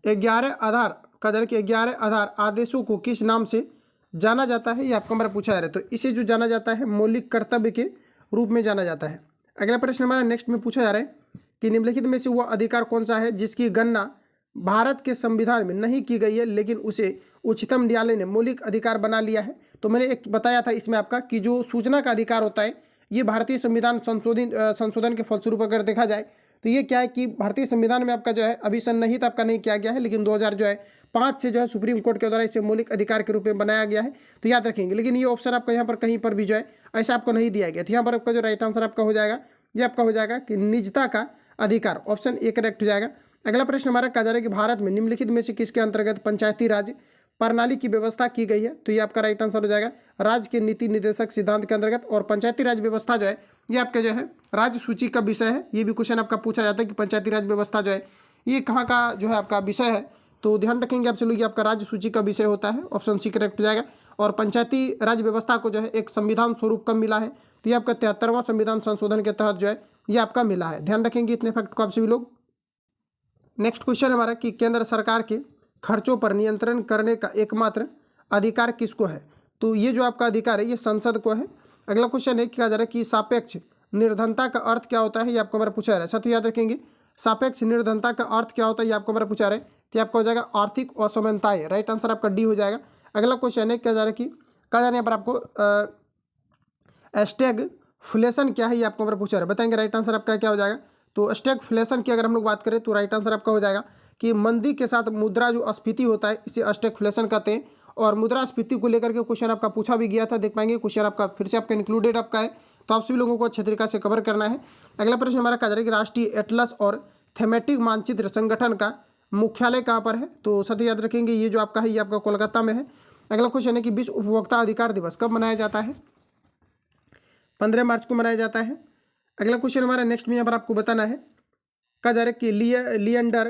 11 आधार का दर के 11 आधार आदेशों को किस नाम से जाना जाता है, ये आपको हमारा पूछा जा रहा है। तो इसे जो जाना जाता है मौलिक कर्तव्य के रूप में जाना जाता है। अगला प्रश्न हमारा नेक्स्ट में पूछा जा रहा है कि निम्नलिखित में से वह अधिकार कौन सा है जिसकी गणना भारत के संविधान में नहीं की गई है लेकिन उसे उच्चतम न्यायालय ने मौलिक अधिकार बना लिया है। तो मैंने एक बताया था इसमें आपका कि जो सूचना का अधिकार होता है ये भारतीय संविधान संशोधन के फलस्वरूप अगर देखा जाए तो ये क्या है कि भारतीय संविधान में आपका जो है अभी सन्निहित आपका नहीं किया गया है, लेकिन 2005 से जो है सुप्रीम कोर्ट के द्वारा इसे मौलिक अधिकार के रूप में बनाया गया है, तो याद रखेंगे। लेकिन ये ऑप्शन आपका यहाँ पर कहीं पर भी जो है ऐसा आपको नहीं दिया गया। तो यहाँ पर आपका जो राइट आंसर आपका हो जाएगा, ये आपका हो जाएगा कि निजता का अधिकार, ऑप्शन ए करेक्ट हो जाएगा। अगला प्रश्न हमारा कहा जा रहा है कि भारत में निम्नलिखित में से किसके अंतर्गत पंचायती राज प्रणाली की व्यवस्था की गई है। तो ये आपका राइट आंसर हो जाएगा राज्य के नीति निर्देशक सिद्धांत के अंतर्गत। और पंचायती राज व्यवस्था जो है ये आपके जो है राज्य सूची का विषय है। ये भी क्वेश्चन आपका पूछा जाता है कि पंचायती राज व्यवस्था जो है ये कहाँ का जो है आपका विषय है। तो ध्यान रखेंगे आप लोग, ये आपका राज्य सूची का विषय होता है, ऑप्शन सी करेक्ट हो जाएगा। और पंचायती राज व्यवस्था को जो है एक संविधान स्वरूप कब मिला है, तो ये आपका 73वां संविधान संशोधन के तहत जो है ये आपका मिला है। ध्यान रखेंगे इतने फैक्ट को आप सभी लोग। नेक्स्ट क्वेश्चन हमारा कि केंद्र सरकार के खर्चों पर नियंत्रण करने का एकमात्र अधिकार किसको है। तो ये जो आपका अधिकार है ये संसद को है। अगला क्वेश्चन है क्या जा रहा है कि सापेक्ष निर्धनता का अर्थ क्या होता है, ये आपको हमारा पूछा जा रहा है। साथ ही याद रखेंगे सापेक्ष निर्धनता का अर्थ क्या होता है, ये आपको हमारा पूछा रहा है। तो आपका हो जाएगा आर्थिक असमानताएं, राइट आंसर आपका डी हो जाएगा। अगला क्वेश्चन है, क्या जा रहा है कि कहा जा रहा है यहाँ पर आपको स्टैगफ्लेशन क्या है, ये आपको पूछा रहा है, बताएंगे राइट आंसर आपका क्या हो जाएगा। तो स्टैगफ्लेशन की अगर हम लोग बात करें तो राइट आंसर आपका हो जाएगा कि मंदी के साथ मुद्रा जो स्फीति होता है इसे स्टैगफ्लेशन कहते हैं। और मुद्रास्फीति को लेकर के क्वेश्चन आपका पूछा भी गया था, देख पाएंगे क्वेश्चन आपका फिर से आपका इंक्लूडेड आपका है, तो आप सभी लोगों को अच्छे तरीके से कवर करना है। अगला प्रश्न हमारा कहा जा रहा है कि राष्ट्रीय एटलस और थेमेटिक मानचित्र संगठन का मुख्यालय कहाँ पर है, तो साथ याद रखेंगे ये जो आपका है ये आपका कोलकाता में है। अगला क्वेश्चन है कि विश्व उपभोक्ता अधिकार दिवस कब मनाया जाता है, 15 मार्च को मनाया जाता है। अगला क्वेश्चन हमारा नेक्स्ट में यहाँ पर आपको बताना है, कहा जा रहा है कि लिएंडर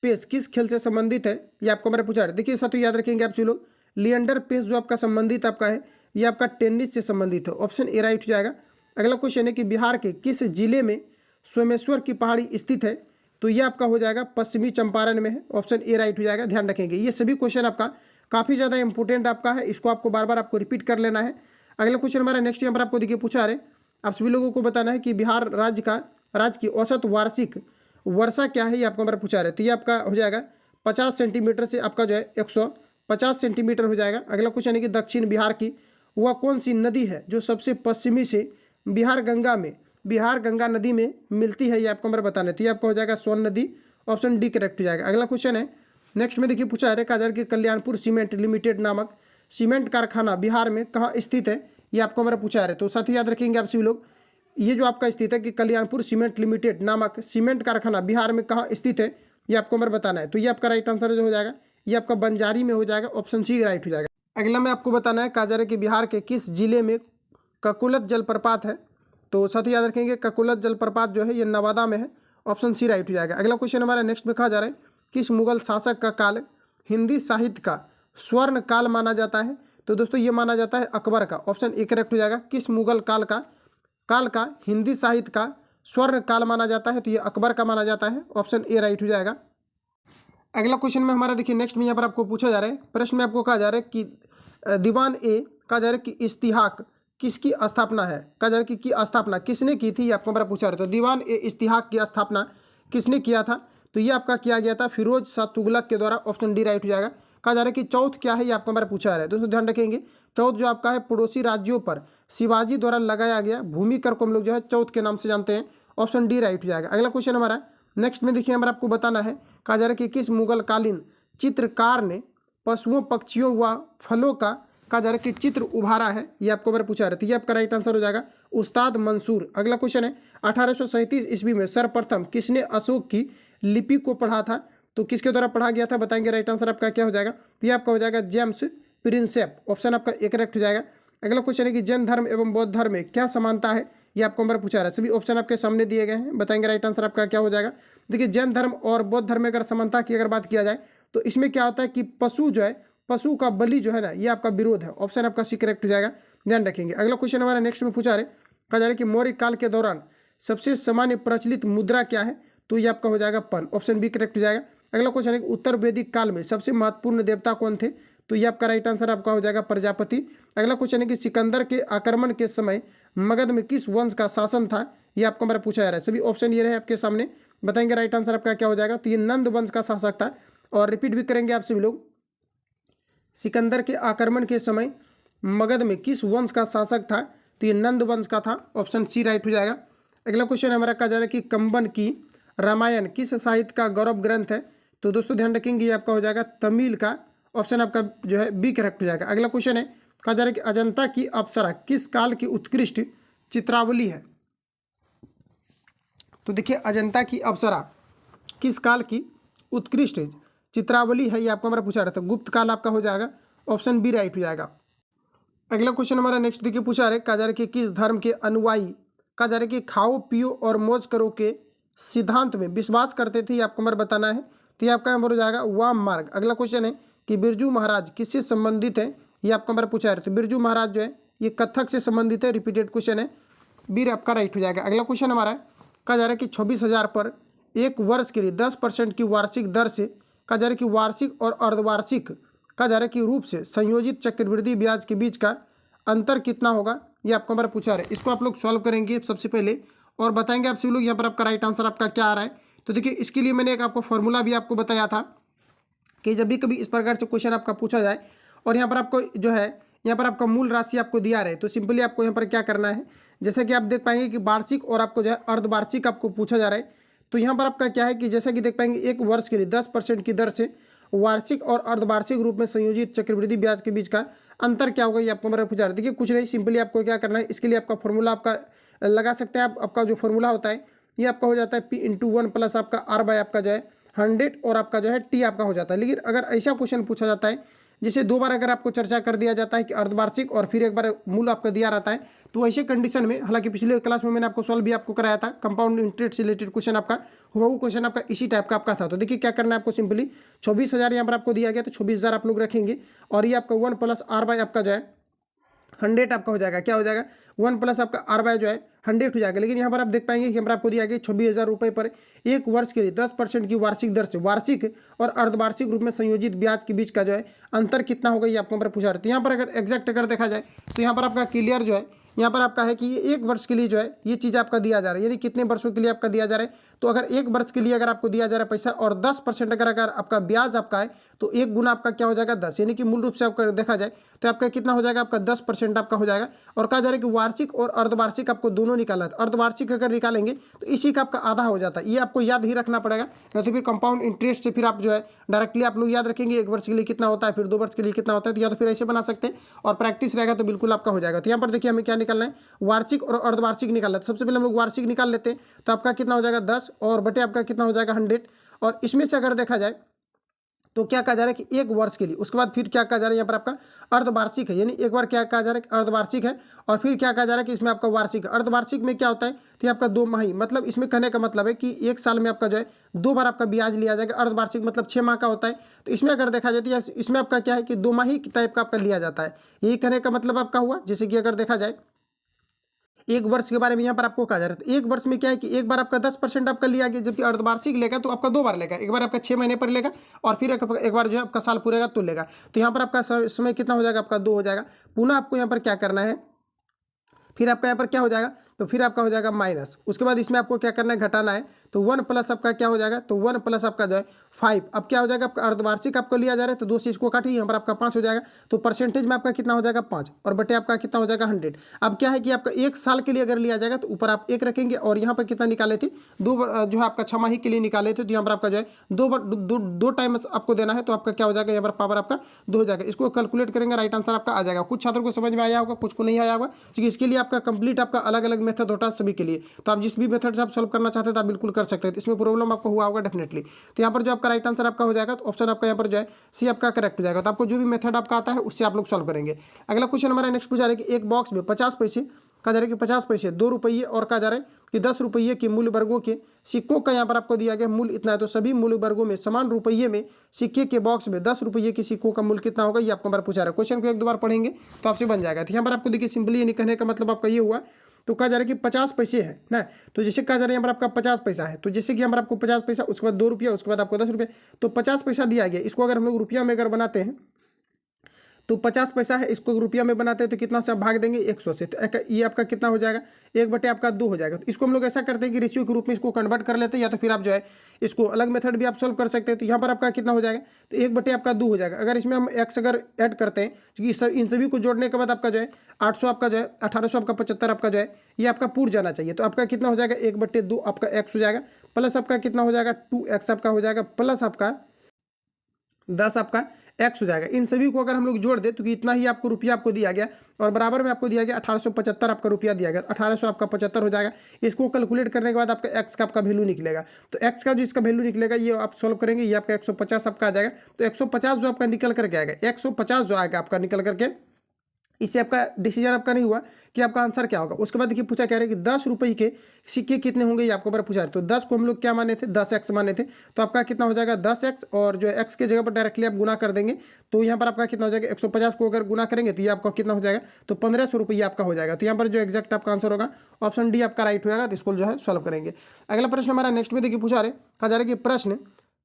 पेस किस खेल से संबंधित है, ये आपको हमारे पूछा रहे। देखिए साथियों याद रखेंगे आप सभी लोग, लिएंडर पेस जो आपका संबंधित आपका है ये आपका टेनिस से संबंधित है, ऑप्शन ए राइट हो जाएगा। अगला क्वेश्चन है कि बिहार के किस जिले में सोमेश्वर की पहाड़ी स्थित है, तो ये आपका हो जाएगा पश्चिमी चंपारण में है, ऑप्शन ए राइट हो जाएगा। ध्यान रखेंगे ये सभी क्वेश्चन आपका काफ़ी ज़्यादा इंपॉर्टेंट आपका है, इसको आपको बार बार आपको रिपीट कर लेना है। अगला क्वेश्चन हमारा नेक्स्ट यहाँ पर आपको देखिए पूछा रहे, आप सभी लोगों को बताना है कि बिहार राज्य की औसत वार्षिक वर्षा क्या है, ये आपको हमारा पूछा रहे। तो ये आपका हो जाएगा 50 सेंटीमीटर से आपका जो है 150 सेंटीमीटर हो जाएगा। अगला क्वेश्चन है कि दक्षिण बिहार की वह कौन सी नदी है जो सबसे पश्चिमी से बिहार गंगा नदी में मिलती है, ये आपको हमारा बताना है। तो ये आपका हो जाएगा सोन नदी, ऑप्शन डी करेक्ट हो जाएगा। अगला क्वेश्चन है नेक्स्ट में देखिए पूछा है कहा जा रहा है कि कल्याणपुर सीमेंट लिमिटेड नामक सीमेंट कारखाना बिहार में कहाँ स्थित है, ये आपको हमारा पूछा है। तो साथ ही याद रखेंगे आप सभी लोग, ये जो आपका स्थित है कि कल्याणपुर सीमेंट लिमिटेड नामक सीमेंट कारखाना बिहार में कहाँ स्थित है, ये आपको हमारा बताना है। तो ये आपका राइट आंसर जो हो जाएगा ये आपका बंजारी में हो जाएगा, ऑप्शन सी राइट हो जाएगा। अगला में आपको बताना है कहा जा रहा है कि बिहार के किस जिले में ककुलत जलप्रपात है, तो साथ ही याद रखेंगे ककुलत जलप्रपात जो है ये नवादा में है, ऑप्शन सी राइट हो जाएगा। अगला क्वेश्चन हमारा नेक्स्ट में कहा जा रहा है किस मुगल शासक का काल हिंदी साहित्य का स्वर्ण काल माना जाता है, तो दोस्तों ये माना जाता है अकबर का, ऑप्शन ए करेक्ट हो जाएगा। किस मुगल काल का हिंदी साहित्य का स्वर्ण काल माना जाता है, तो ये अकबर का माना जाता है, ऑप्शन ए राइट हो जाएगा। अगला क्वेश्चन में हमारा देखिए नेक्स्ट में यहाँ पर आपको पूछा जा रहा है, प्रश्न में आपको कहा जा रहा है कि दीवान ए कहा जा रहा है कि इस्तिहाक किसकी स्थापना है, कहा जा रहा है कि स्थापना किसने की थी, ये आपको हमारा पूछा रहा है। तो दीवान ए इस्तिहाक की स्थापना किसने किया था, तो ये आपका किया गया था फिरोज शाह तुगलक के द्वारा, ऑप्शन डी राइट हो जाएगा। कहा जा रहा है कि चौथ क्या है, ये आपको हमारा पूछा रहा है। दोस्तों ध्यान रखेंगे चौथ जो आपका है पड़ोसी राज्यों पर शिवाजी द्वारा लगाया गया भूमि कर को हम लोग जो है चौथ के नाम से जानते हैं, ऑप्शन डी राइट हो जाएगा। अगला क्वेश्चन हमारा नेक्स्ट में देखिए हमारा आपको बताना है, कहा जा रहा है कि किस मुगल कालीन चित्रकार ने पशुओं पक्षियों व फलों का कहा जा रहा है कि चित्र उभारा है, ये आपको हमारा पूछा रहा है। तो ये आपका राइट आंसर हो जाएगा उस्ताद मंसूर। अगला क्वेश्चन है 1837 ईस्वी में सर्वप्रथम किसने अशोक की लिपि को पढ़ा था, तो किसके द्वारा पढ़ा गया था, बताएंगे राइट आंसर आपका क्या हो जाएगा। तो ये आपका हो जाएगा जेम्स प्रिंसेप, ऑप्शन आपका एक करेक्ट हो जाएगा। अगला क्वेश्चन है कि जैन धर्म एवं बौद्ध धर्म में क्या समानता है, ये आपको हमारा पूछा रहा है। सभी ऑप्शन आपके सामने दिए गए हैं, बताएंगे राइट आंसर आपका क्या हो जाएगा। देखिए जैन धर्म और बौद्ध धर्म में अगर समानता की अगर बात किया जाए तो इसमें क्या होता है कि पशु जो है पशु का बलि जो है ना ये आपका विरोध है, ऑप्शन आपका सी करेक्ट हो जाएगा, ध्यान रखेंगे। अगला क्वेश्चन हमारा नेक्स्ट में पूछा रहे कहा जा रहा है कि मौर्य काल के दौरान सबसे सामान्य प्रचलित मुद्रा क्या है, तो ये आपका हो जाएगा पन, ऑप्शन बी करेक्ट हो जाएगा। अगला क्वेश्चन है कि उत्तर वैदिक काल में सबसे महत्वपूर्ण देवता कौन थे, तो ये आपका राइट आंसर आपका हो जाएगा प्रजापति। अगला क्वेश्चन है कि सिकंदर के आक्रमण के समय मगध में किस वंश का शासन था, ये आपको हमारा पूछा जा रहा है। सभी ऑप्शन ये रहे आपके सामने, बताएंगे राइट आंसर आपका क्या हो जाएगा। तो ये नंद वंश का शासक था, और रिपीट भी करेंगे आप सभी लोग, सिकंदर के आक्रमण के समय मगध में किस वंश का शासक था, तो ये नंद वंश का था, ऑप्शन सी राइट हो जाएगा। अगला क्वेश्चन हमारा कहा जा रहा है कि कंबन की रामायण किस साहित्य का गौरव ग्रंथ है, तो दोस्तों ध्यान रखेंगे ये आपका हो जाएगा तमिल का, ऑप्शन आपका जो है बी करेक्ट हो जाएगा। अगला क्वेश्चन है कहा जा रहा है कि अजंता की अप्सरा किस काल की उत्कृष्ट चित्रावली है, तो देखिए अजंता की अप्सरा किस काल की उत्कृष्ट चित्रावली है, ये आपको हमारा पूछा रहा था, गुप्त काल आपका हो जाएगा, ऑप्शन बी राइट हो जाएगा। अगला क्वेश्चन हमारा नेक्स्ट देखिए पूछा रहे कहा जा रहा है कि किस धर्म के अनुयायी कहा जा रहा है कि खाओ पियो और मौज करो के सिद्धांत में विश्वास करते थे, ये आपको हमारा बताना है। तो ये आपका नंबर हो जाएगा वाम मार्ग। अगला क्वेश्चन है कि बिरजू महाराज किससे संबंधित है, ये आपको हमारा पूछा है। तो बिरजू महाराज जो है ये कथक से संबंधित है, रिपीटेड क्वेश्चन है, बी आपका राइट हो जाएगा। अगला क्वेश्चन हमारा कहा जा रहा है कि 26,000 पर एक वर्ष के लिए 10% की वार्षिक दर से कहा जा रहा है कि वार्षिक और अर्धवार्षिक कहा जा रहा है कि रूप से संयोजित चक्रवृद्धि ब्याज के बीच का अंतर कितना होगा, ये आपको हमारा पूछा रहा है। इसको आप लोग सॉल्व करेंगे सबसे पहले और बताएंगे आप सभी लोग यहाँ पर आपका राइट आंसर आपका क्या आ रहा है। तो देखिए इसके लिए मैंने एक आपको फॉर्मूला भी आपको बताया था, कि जब भी कभी इस प्रकार से क्वेश्चन आपका पूछा जाए और यहाँ पर आपको जो है यहाँ पर आपका मूल राशि आपको दिया रहे, तो सिंपली आपको यहाँ पर क्या करना है, जैसा कि आप देख पाएंगे कि वार्षिक और आपको जो है अर्धवार्षिक आपको पूछा जा रहा है। तो यहाँ पर आपका क्या है कि जैसा कि देख पाएंगे एक वर्ष के लिए 10% की दर से वार्षिक और अर्धवार्षिक रूप में संयोजित चक्रवृद्धि ब्याज के बीच का अंतर क्या होगा, ये आपको मेरा पूछा रहा है। देखिए कुछ नहीं, सिंपली आपको क्या करना है, इसके लिए आपका फॉर्मूला आपका लगा सकते हैं आप। आपका जो फॉर्मूला होता है ये आपका हो जाता है P/1 प्लस आपका R बाय आपका जो है 100 और आपका जो है T आपका हो जाता है। लेकिन अगर ऐसा क्वेश्चन पूछा जाता है जिसे दो बार अगर आपको चर्चा कर दिया जाता है कि अर्धवार्षिक और फिर एक बार मूल आपका दिया रहता है, तो ऐसे कंडीशन में, हालांकि पिछले क्लास में मैंने आपको सॉल्व भी आपको कराया था, कंपाउंड इंटरेस्ट से रिलेटेड क्वेश्चन आपका वो क्वेश्चन आपका इसी टाइप का आपका था। तो देखिए क्या करना है आपको, सिंपली 24,000 यहाँ पर आपको दिया गया, तो 24,000 आप लोग रखेंगे और ये आपका 1 प्लस R बाय आपका जो है 100 आपका हो जाएगा। क्या हो जाएगा, 1 प्लस आपका R बाय जो है 100 हो जाएगा। लेकिन यहाँ पर आप देख पाएंगे कि यहाँ पर आपको दिया गया 26,000 रुपये पर एक वर्ष के लिए 10% की वार्षिक दर से वार्षिक और अर्धवार्षिक रूप में संयोजित ब्याज के बीच का जो है अंतर कितना होगा, ये आपको पूछा रहा है। यहाँ पर अगर एग्जैक्ट अगर देखा जाए तो यहाँ पर आपका क्लियर जो है यहाँ पर आपका है कि ये एक वर्ष के लिए जो है ये चीज़ आपका दिया जा रहा है, यानी कितने वर्षों के लिए आपका दिया जा रहा है। तो अगर एक वर्ष के लिए अगर आपको दिया जा रहा है पैसा और 10% अगर आपका ब्याज आपका है, तो एक गुना आपका क्या हो जाएगा 10, यानी कि मूल रूप से आपका देखा जाए तो आपका कितना हो जाएगा, आपका 10% आपका हो जाएगा। और कहा जा रहा है कि वार्षिक और अर्धवार्षिक आपको दोनों निकालना है। अर्धवार्षिक अगर निकालेंगे तो इसी का आपका आधा हो जाता है, ये आपको याद ही रखना पड़ेगा। नहीं तो फिर कंपाउंड इंटरेस्ट से फिर आप जो है डायरेक्टली आप लोग याद रखेंगे एक वर्ष के लिए कितना होता है, फिर 2 वर्ष के लिए कितना होता है, तो या तो फिर ऐसे बना सकते हैं और प्रैक्टिस रहेगा तो बिल्कुल आपका हो जाएगा। तो यहाँ पर देखिए हमें क्या निकालना है, वार्षिक और अर्धवार्षिक निकालना है। तो सबसे पहले हम लोग वार्षिक निकाल लेते हैं, तो आपका कितना हो जाएगा 10 और बटे आपका कितना हो जाएगा 100। और इसमें से अगर देखा जाए तो क्या कहा जा रहा है कि एक वर्ष के लिए, उसके बाद फिर क्या कहा जा रहा है यहाँ पर आपका अर्धवार्षिक है, यानी एक बार क्या कहा जा रहा है कि अर्धवार्षिक है और फिर क्या कहा जा रहा है कि इसमें आपका वार्षिक है। अर्धवार्षिक में क्या होता है, तो आपका 2 माही, मतलब इसमें कहने का मतलब है कि एक साल में आपका जो है 2 बार आपका ब्याज लिया जाएगा। अर्धवार्षिक मतलब 6 माह का होता है, तो इसमें अगर देखा जाए तो इसमें आपका क्या है कि 2 माही टाइप का आपका लिया जाता है। यही कहने का मतलब आपका हुआ। जैसे कि अगर देखा जाए एक वर्ष के बारे में यहाँ पर आपको कहा जा रहा है, एक वर्ष में क्या है कि एक बार आपका 10% आपका लिया गया, जबकि अर्धवार्षिक लेगा तो आपका 2 बार लेगा, एक बार आपका 6 महीने पर लेगा और फिर एक बार जो है आपका साल पूरेगा तो लेगा। तो यहाँ पर आपका समय कितना हो जाएगा, आपका 2 हो जाएगा। पुनः आपको यहाँ पर क्या करना है, फिर आपका यहाँ पर क्या हो जाएगा, तो फिर आपका हो जाएगा माइनस, उसके बाद इसमें आपको क्या करना है, घटाना है। तो 1 प्लस आपका क्या हो जाएगा, तो 1 प्लस आपका जो है 5, अब क्या हो जाएगा आपका अर्धवार्षिक आपको लिया जा रहा है, तो 2 से इसको काटिए, यहाँ पर आपका 5 हो जाएगा। तो परसेंटेज में आपका कितना हो जाएगा 5 और बटे आपका कितना हो जाएगा 100। अब क्या है कि आपका एक साल के लिए अगर लिया जाएगा तो ऊपर आप 1 रखेंगे और यहाँ पर कितना निकाले थे, 2 जो है आपका 6 माही के लिए निकाले थे, तो यहाँ पर आपका जो है 2 टाइम आपको देना है, तो आपका क्या हो जाएगा, यहाँ पर पावर आपका 2 हो जाएगा। इसको कैलकुलेट करेंगे, राइट आंसर आपका आ जाएगा। कुछ छात्रों को समझ में आया होगा, कुछ को नहीं आया होगा, क्योंकि इसके लिए आपका कंप्लीट आपका अलग अलग मेथड होता है सभी के लिए। तो आप जिस भी मेथड से आप सॉल्व करना चाहते हैं तो आप बिल्कुल कर सकते हैं, तो इसमें प्रॉब्लम आपको हुआ होगा डेफिनेटली। तो यहाँ पर जो आपका राइट आंसर आपका हो जाएगा, तो ऑप्शन आपका यहाँ पर जो है सी आपका करेक्ट हो जाएगा। तो आपको जो भी मेथड आपका आता है उससे आप लोग सॉल्व करेंगे। अगला क्वेश्चन हमारा नेक्स्ट पूछा रहा है कि एक बॉक्स में 50 पैसे, कहा जा रहा है कि 50 पैसे 2 रुपये और कहा जा रहा है कि 10 रुपये के मूल्य वर्गों के सिक्कों का यहाँ पर आपको दिया गया मूल्य इतना है। तो सभी मूल्य वर्गों में समान रुपये में सिक्के के बॉक्स में 10 रुपये के सिक्कों का मूल्य कितना होगा, ये आपको हमारा पूछा रहा है। क्वेश्चन को 1-2 बार पढ़ेंगे तो आपसे बन जाएगा। तो यहाँ पर आपको देखिए सिंपली ये कहने का मतलब आपका ये हुआ। तो कहा जा रहा है कि 50 पैसे है ना, तो जैसे कहा जा रहा है यहाँ पर आपका 50 पैसा है, तो जैसे कि यहाँ पर आपको 50 पैसा, उसके बाद 2 रुपया, उसके बाद आपको 10 रुपये, तो 50 पैसा दिया गया। इसको अगर हम लोग रुपया में अगर बनाते हैं तो 50 पैसा है, इसको रुपया में बनाते हैं तो कितना से आप भाग देंगे 100 से, तो ये आपका कितना हो जाएगा 1 बटे आपका 2 हो जाएगा। तो इसको हम लोग ऐसा करते हैं कि रेशियो के रूप में इसको कन्वर्ट कर लेते हैं, या तो फिर आप जो है इसको अलग मेथड भी आप सॉल्व कर सकते हैं। तो यहाँ पर आपका कितना हो जाएगा, तो 1 बटे आपका 2 हो जाएगा। अगर इसमें हम एक्स अगर ऐड करते हैं, क्योंकि इन सभी को जोड़ने के बाद आपका जो है 800 आपका जो है 1800 आपका 75 आपका जो है ये आपका पूर जाना चाहिए। तो आपका कितना हो जाएगा 1 बटे 2 आपका एक्स हो जाएगा, प्लस आपका कितना हो जाएगा 2x आपका हो जाएगा, प्लस आपका 10 आपका एक्स हो जाएगा। इन सभी को अगर हम लोग जोड़ दे तो इतना ही आपको रुपया आपको दिया गया और बराबर में आपको दिया गया 1875 आपका रुपया दिया गया, 1800 आपका 75 हो जाएगा। इसको कैलकुलेट करने के बाद आपका एक्स का आपका वैल्यू निकलेगा। तो एक्स का जो इसका वैल्यू निकलेगा ये आप सॉल्व करेंगे, ये आपका 150 आपका आ जाएगा। तो 150 जो आपका निकल करके आएगा, 150 जो आएगा आपका निकल करके, इससे आपका डिसीजन आपका नहीं हुआ कि आपका आंसर क्या होगा। उसके बाद देखिए पूछा क्या रहे कि 10 रुपये के सिक्के कितने होंगे, ये आपको पूछा है। तो 10 को हम लोग क्या माने थे, 10x माने थे, तो आपका कितना हो जाएगा 10x और जो x के जगह पर डायरेक्टली आप गुना कर देंगे, तो यहाँ पर आपका कितना हो जाएगा 150 को अगर गुना करेंगे तो ये आपका कितना हो जाएगा, तो 1500 रुपये आपका हो जाएगा। तो यहाँ पर जो एक्जैक्ट आपका आंसर होगा ऑप्शन डी आपका राइट होगा। तो इसको जो है सॉल्व करेंगे। अगला प्रश्न हमारा नेक्स्ट में देखिए पूछा रहे, कहा जा रहा है कि प्रश्न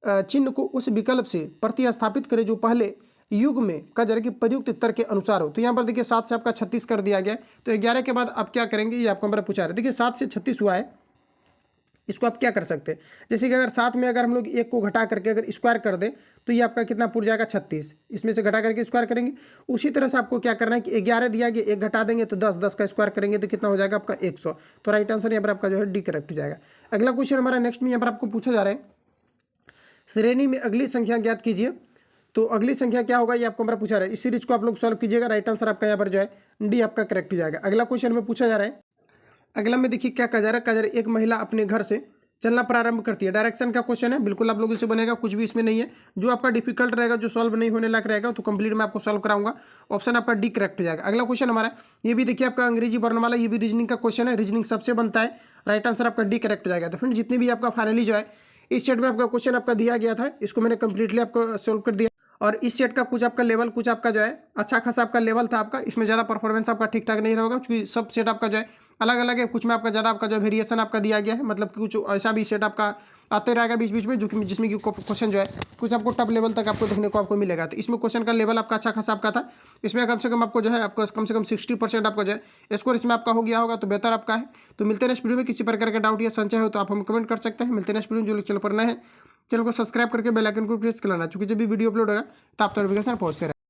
चिन्ह को उस विकल्प से प्रतिस्थापित करें जो पहले युग में का जरा कि प्रयुक्त उत्तर के अनुसार हो। तो यहाँ पर देखिए 7 से आपका 36 कर दिया गया। तो 11 के बाद आप क्या करेंगे, ये आपको हमारा पूछा रहे। देखिए 7 से 36 हुआ है, इसको आप क्या कर सकते हैं, जैसे कि अगर 7 में अगर हम लोग 1 को घटा करके अगर स्क्वायर कर दें तो ये आपका कितना पूर जाएगा 36, इसमें से घटा करके स्क्वायर करेंगे। उसी तरह से आपको क्या करना है कि 11 दिया गया, 1 घटा देंगे तो 10, 10 का स्क्वायर करेंगे तो कितना हो जाएगा आपका 100। तो राइट आंसर यहाँ पर आपका जो है डी करेक्ट हो जाएगा। अगला क्वेश्चन हमारा नेक्स्ट में यहाँ पर आपको पूछा जा रहा है, श्रेणी में अगली संख्या ज्ञात कीजिए। तो अगली संख्या क्या होगा ये आपको हमारा पूछा रहा है। इस सीरीज को आप लोग सॉल्व कीजिएगा, राइट आंसर आपका यहाँ पर जो है डी आपका करेक्ट हो जाएगा। अगला क्वेश्चन में पूछा जा रहा है, अगला में देखिए क्या कहा जा रहा है, कहा जा रहा है एक महिला अपने घर से चलना प्रारंभ करती है। डायरेक्शन का क्वेश्चन है, बिल्कुल आप लोगों से बनेगा, कुछ भी इसमें नहीं है। जो आपका डिफिकल्ट रहेगा, जो सॉल्व नहीं होने लायक रहेगा तो कंप्लीट मैं आपको सॉल्व कराऊंगा। ऑप्शन आपका डी करेक्ट हो जाएगा। अगला क्वेश्चन हमारा ये भी देखिए आपका अंग्रेजी वर्णमाला, ये भी रीजनिंग का क्वेश्चन है, रीजनिंग सबसे बनता है, राइट आंसर आपका डी करेक्ट हो जाएगा। तो फ्रेंड जितनी भी आपका फाइनली जो है इस सेट में आपका क्वेश्चन आपका दिया गया था, इसको मैंने कंप्लीटली आपको सोल्व कर दिया। और इस सेट का कुछ आपका लेवल, कुछ आपका जो है अच्छा खासा आपका लेवल था आपका, इसमें ज़्यादा परफॉर्मेंस आपका ठीक ठाक नहीं रहेगा क्योंकि सब सेट आपका जो है अलग अलग है। कुछ में आपका ज़्यादा आपका जो वेरिएशन आपका दिया गया है, मतलब कि कुछ ऐसा भी सेट आपका आते रहेगा बीच बीच में, जो कि जिसमें कि क्वेश्चन जो है कुछ आपको टफ लेवल तक आपको देखने को आपको मिलेगा। तो इसमें क्वेश्चन का लेवल आपका अच्छा खासा आपका था, इसमें कम से कम आपको जो है आपको कम से कम 60% आपका जो है स्कोर इसमें आपका हो गया होगा, तो बेहतर आपका है। तो मिलते हैं नेक्स्ट वीडियो में, किसी प्रकार का डाउट या संशय हो तो आप हम कमेंट कर सकते हैं। मिलते हैं नेक्स्ट वीडियो, जो लोग चैनल पर नए हैं चैनल को सब्सक्राइब करके बेल आइकन को प्रेस कर लेना, क्योंकि जब भी वीडियो अपलोड होगा तो आप नोटिफिकेशन पहुंचते रहें।